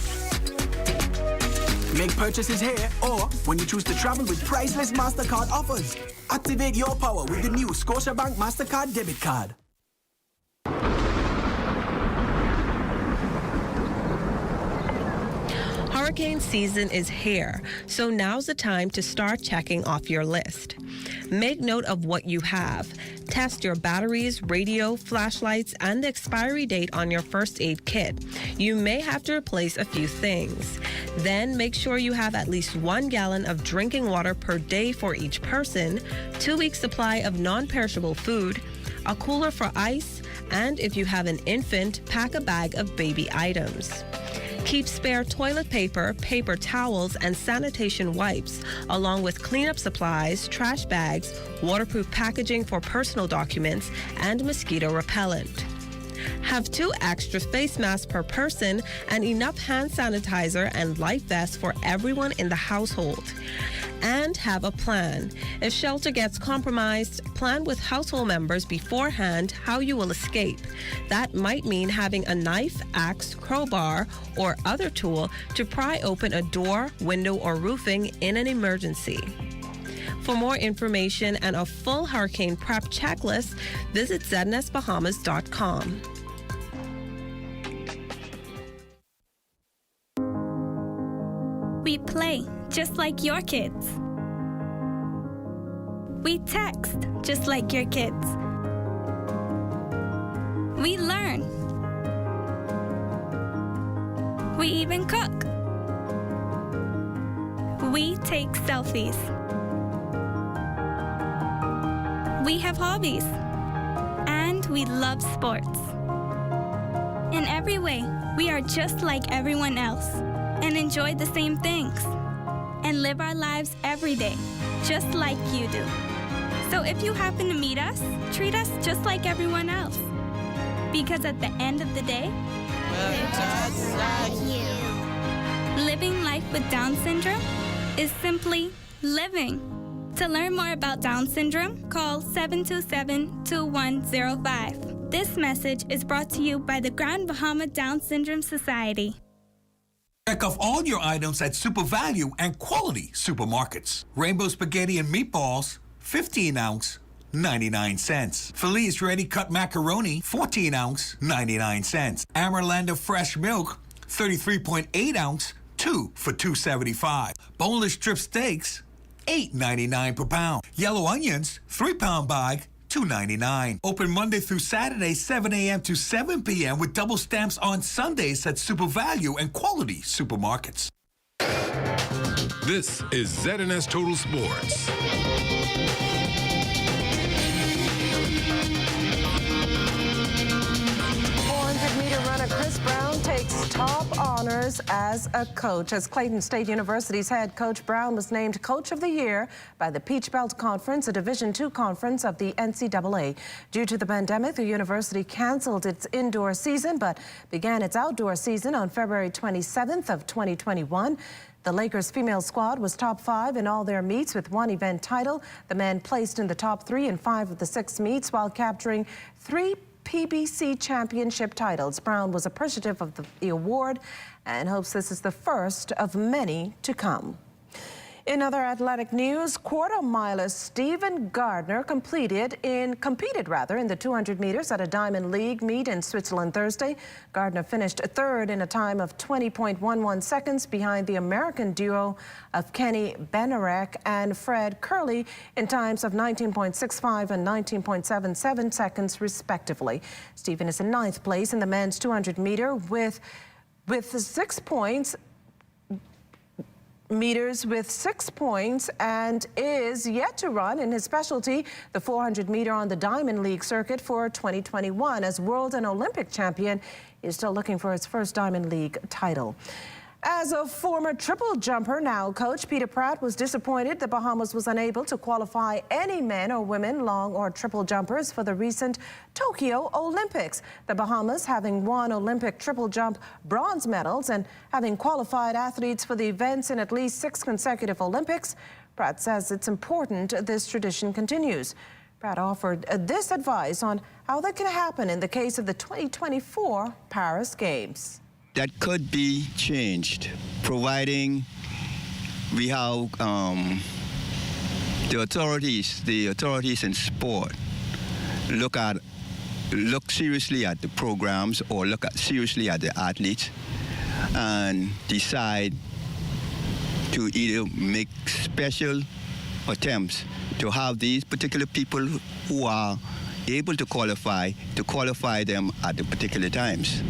Make purchases here or when you choose to travel with priceless MasterCard offers. Activate your power with the new Scotiabank MasterCard Debit Card. Hurricane season is here, so now's the time to start checking off your list. Make note of what you have. Test your batteries, radio, flashlights, and the expiry date on your first aid kit. You may have to replace a few things. Then make sure you have at least 1 gallon of drinking water per day for each person, 2 weeks supply of non-perishable food, a cooler for ice, and if you have an infant, pack a bag of baby items. Keep spare toilet paper, paper towels, and sanitation wipes, along with cleanup supplies, trash bags, waterproof packaging for personal documents, and mosquito repellent. Have 2 extra face masks per person and enough hand sanitizer and life vests for everyone in the household. And have a plan. If shelter gets compromised, plan with household members beforehand how you will escape. That might mean having a knife, axe, crowbar, or other tool to pry open a door, window, or roofing in an emergency. For more information and a full hurricane prep checklist, visit ZNSBahamas.com. We play just like your kids. We text just like your kids. We learn. We even cook. We take selfies. We have hobbies. And we love sports. In every way, we are just like everyone else and enjoy the same things and live our lives every day, just like you do. So if you happen to meet us, treat us just like everyone else. Because at the end of the day, we're just like you. Living life with Down syndrome is simply living. To learn more about Down syndrome, call 727-2105. This message is brought to you by the Grand Bahama Down Syndrome Society. Check off all your items at Super Value and Quality Supermarkets. Rainbow Spaghetti and Meatballs, 15 ounce, 99 cents. Felice Ready Cut Macaroni, 14 ounce, 99 cents. Amarlanda Fresh Milk, 33.8 ounce, 2 for $2.75. Boneless strip steaks, $8.99 per pound. Yellow onions, 3-pound bag, $2.99. Open Monday through Saturday, 7 a.m. to 7 p.m. with double stamps on Sundays at Super Value and Quality Supermarkets. This is ZNS Total Sports. 400-meter runner Chris Brown takes top honors as a coach. As Clayton State University's head coach, Brown was named Coach of the Year by the Peach Belt Conference, a Division II conference of the NCAA. Due to the pandemic, the university canceled its indoor season but began its outdoor season on February 27th of 2021. The Lakers female squad was top 5 in all their meets with 1 event title. The men placed in the top 3 in 5 of the 6 meets while capturing 3 PBC championship titles. Brown was appreciative of the award and hopes this is the first of many to come. In other athletic news, quarter-miler Stephen Gardner competed in the 200 meters at a Diamond League meet in Switzerland Thursday. Gardner finished 3rd in a time of 20.11 seconds behind the American duo of Kenny Benarek and Fred Curley in times of 19.65 and 19.77 seconds, respectively. Stephen is in 9th place in the men's 200 meter with 6 points. With 6 points and is yet to run in his specialty, the 400 meter on the Diamond League circuit for 2021. As world and Olympic champion, he is still looking for his first Diamond League title. As a former triple jumper, now coach Peter Pratt was disappointed the Bahamas was unable to qualify any men or women long or triple jumpers for the recent Tokyo Olympics. The Bahamas, having won Olympic triple jump bronze medals and having qualified athletes for the events in at least 6 consecutive Olympics, Pratt says it's important this tradition continues. Pratt offered this advice on how that can happen in the case of the 2024 Paris Games. That could be changed, providing we have the authorities in sport look seriously at the programs or look seriously at the athletes and decide to either make special attempts to have these particular people who are able to qualify them at the particular times.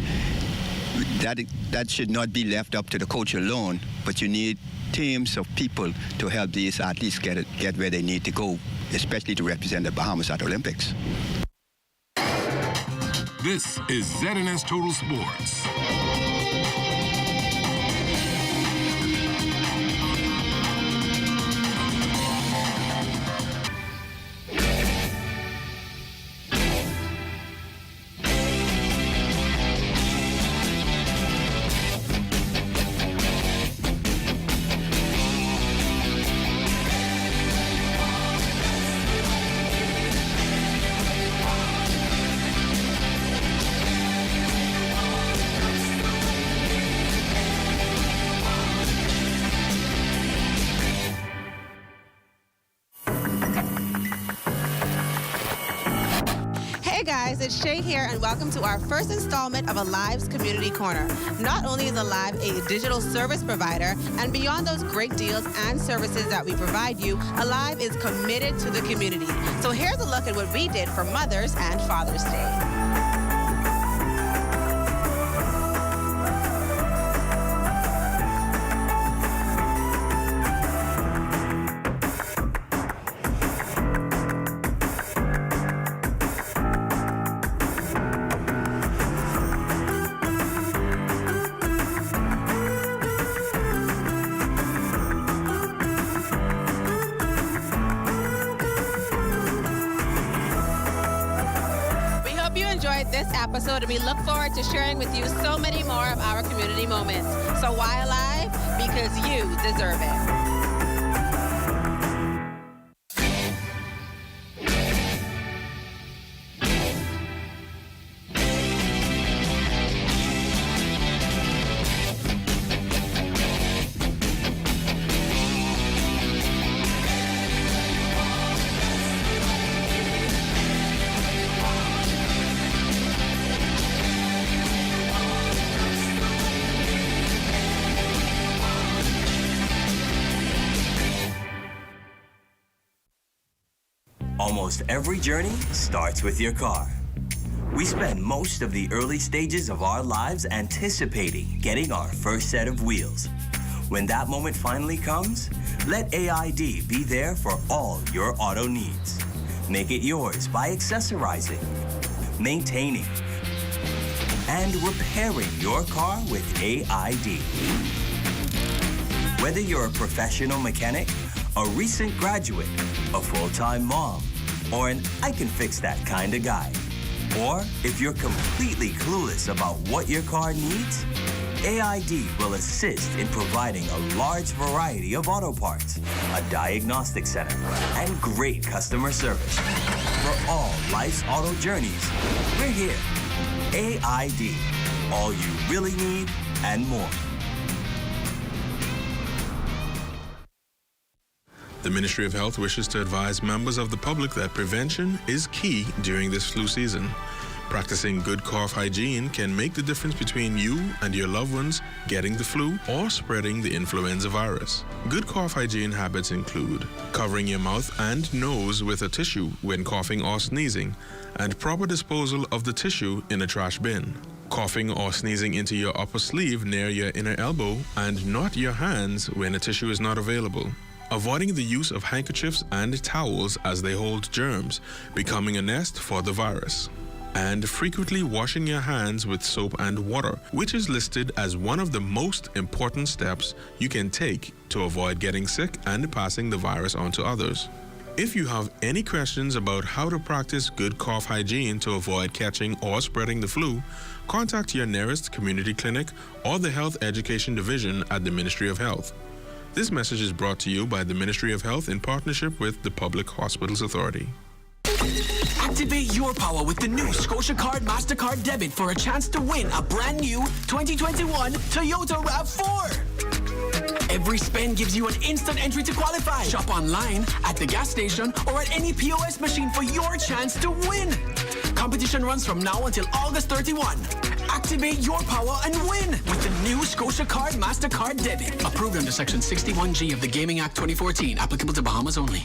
That should not be left up to the coach alone, but you need teams of people to help these athletes get where they need to go, especially to represent the Bahamas at Olympics. This is ZNS Total Sports. Hey guys, it's Shay here and welcome to our first installment of Alive's Community Corner. Not only is Alive a digital service provider, and beyond those great deals and services that we provide you, Alive is committed to the community. So here's a look at what we did for Mother's and Father's Day. This episode, and we look forward to sharing with you so many more of our community moments. So why Alive? Because you deserve it. Almost every journey starts with your car. We spend most of the early stages of our lives anticipating getting our first set of wheels. When that moment finally comes, let AID be there for all your auto needs. Make it yours by accessorizing, maintaining, and repairing your car with AID. Whether you're a professional mechanic, a recent graduate, a full-time mom, or an I can fix that kind of guy. Or if you're completely clueless about what your car needs, AID will assist in providing a large variety of auto parts, a diagnostic center, and great customer service. For all life's auto journeys, we're here. AID, all you really need and more. The Ministry of Health wishes to advise members of the public that prevention is key during this flu season. Practicing good cough hygiene can make the difference between you and your loved ones getting the flu or spreading the influenza virus. Good cough hygiene habits include covering your mouth and nose with a tissue when coughing or sneezing, and proper disposal of the tissue in a trash bin. Coughing or sneezing into your upper sleeve near your inner elbow and not your hands when a tissue is not available. Avoiding the use of handkerchiefs and towels as they hold germs, becoming a nest for the virus. and frequently washing your hands with soap and water, which is listed as one of the most important steps you can take to avoid getting sick and passing the virus on to others. If you have any questions about how to practice good cough hygiene to avoid catching or spreading the flu, contact your nearest community clinic or the Health Education Division at the Ministry of Health. This message is brought to you by the Ministry of Health in partnership with the Public Hospitals Authority. Activate your power with the new Scotia Card MasterCard Debit for a chance to win a brand new 2021 Toyota RAV4. Every spend gives you an instant entry to qualify. Shop online, at the gas station, or at any POS machine for your chance to win. Competition runs from now until August 31. Activate your power and win with the new Scotia Card MasterCard Debit. Approved under Section 61G of the Gaming Act 2014. Applicable to Bahamas only.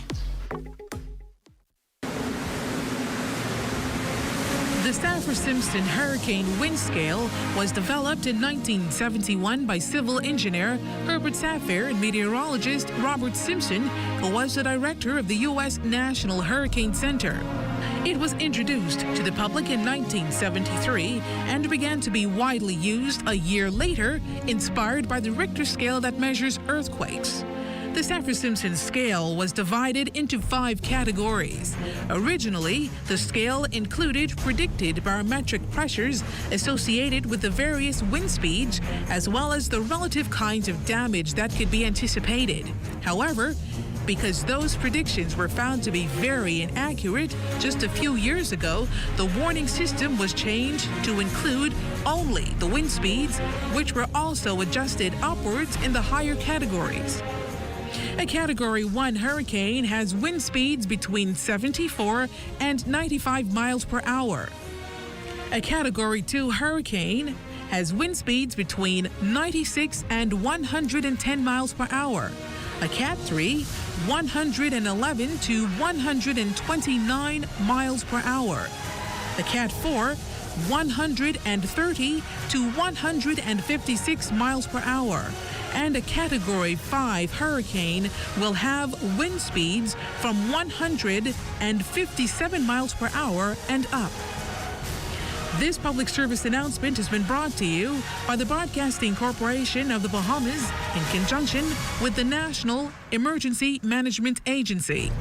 The Saffir-Simpson Hurricane Wind Scale was developed in 1971 by civil engineer Herbert Saffir and meteorologist Robert Simpson, who was the director of the U.S. National Hurricane Center. It was introduced to the public in 1973 and began to be widely used a year later, inspired by the Richter scale that measures earthquakes. The Saffir-Simpson scale was divided into 5 categories. Originally, the scale included predicted barometric pressures associated with the various wind speeds, as well as the relative kinds of damage that could be anticipated. However, because those predictions were found to be very inaccurate, just a few years ago, the warning system was changed to include only the wind speeds, which were also adjusted upwards in the higher categories. A Category 1 hurricane has wind speeds between 74 and 95 miles per hour. A Category 2 hurricane has wind speeds between 96 and 110 miles per hour. A Cat 3, 111 to 129 miles per hour. A Cat 4, 130 to 156 miles per hour. And a Category 5 hurricane will have wind speeds from 157 miles per hour and up. This public service announcement has been brought to you by the Broadcasting Corporation of the Bahamas in conjunction with the National Emergency Management Agency.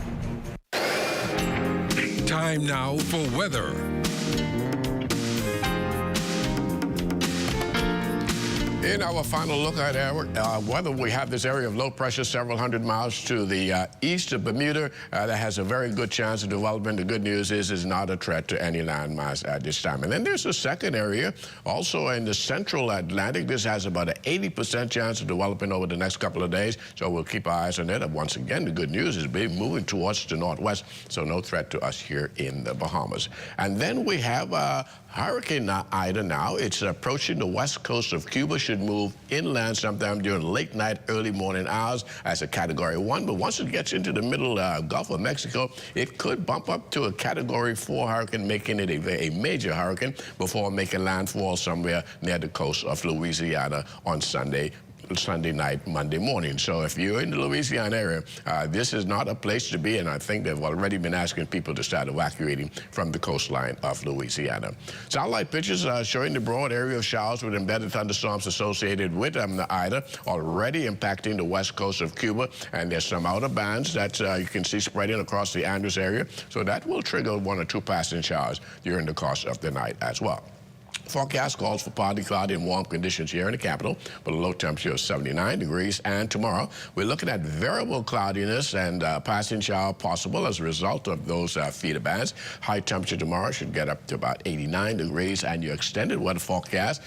Time now for weather. In our final look at our weather, we have this area of low pressure several hundred miles to the east of Bermuda that has a very good chance of development. The good news is it's not a threat to any landmass at this time. And then there's a second area also in the central Atlantic. This has about an 80% chance of developing over the next couple of days, so we'll keep our eyes on it. And once again, the good news is moving towards the northwest, so no threat to us here in the Bahamas. And then we have Hurricane Ida now. It's approaching the west coast of Cuba, should move inland sometime during late night, early morning hours as a Category 1. But once it gets into the middle Gulf of Mexico, it could bump up to a Category 4 hurricane, making it a major hurricane before making landfall somewhere near the coast of Louisiana on Sunday night, Monday morning. So if you're in the Louisiana area, this is not a place to be, and I think they've already been asking people to start evacuating from the coastline of Louisiana. Satellite pictures showing the broad area of showers with embedded thunderstorms associated with the Ida already impacting the west coast of Cuba, and there's some outer bands that you can see spreading across the Andros area, so that will trigger 1 or 2 passing showers during the course of the night as well. Forecast calls for partly cloudy and warm conditions here in the capital, but a low temperature of 79 degrees. And tomorrow, we're looking at variable cloudiness and passing shower possible as a result of those feeder bands. High temperature tomorrow should get up to about 89 degrees. And your extended weather forecast,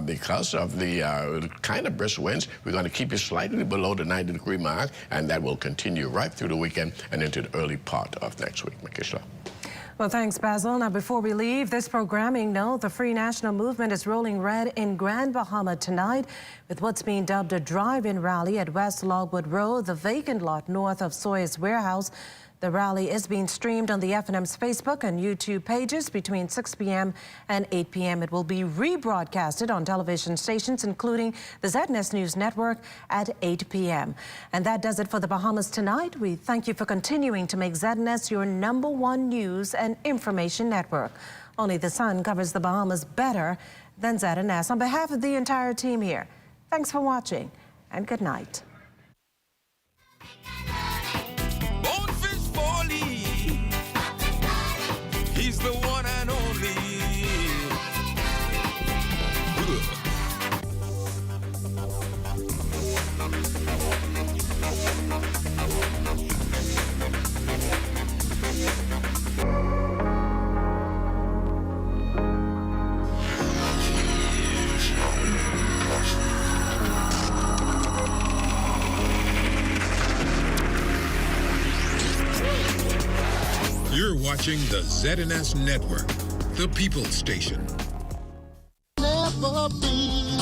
because of the kind of brisk winds, we're going to keep it slightly below the 90-degree mark, and that will continue right through the weekend and into the early part of next week. Makishla. Well, thanks, Basil. Now, before we leave this programming, note the Free National Movement is rolling red in Grand Bahama tonight with what's being dubbed a drive-in rally at West Logwood Road, the vacant lot north of Sawyer's Warehouse. The rally is being streamed on the FNM's Facebook and YouTube pages between 6 p.m. and 8 p.m. It will be rebroadcasted on television stations, including the ZNS News Network at 8 p.m. And that does it for the Bahamas tonight. We thank you for continuing to make ZNS your #1 news and information network. Only the sun covers the Bahamas better than ZNS. On behalf of the entire team here, thanks for watching and good night. Bonefish Foley, he's the one and only. You're watching the ZNS Network, the People's Station. Never be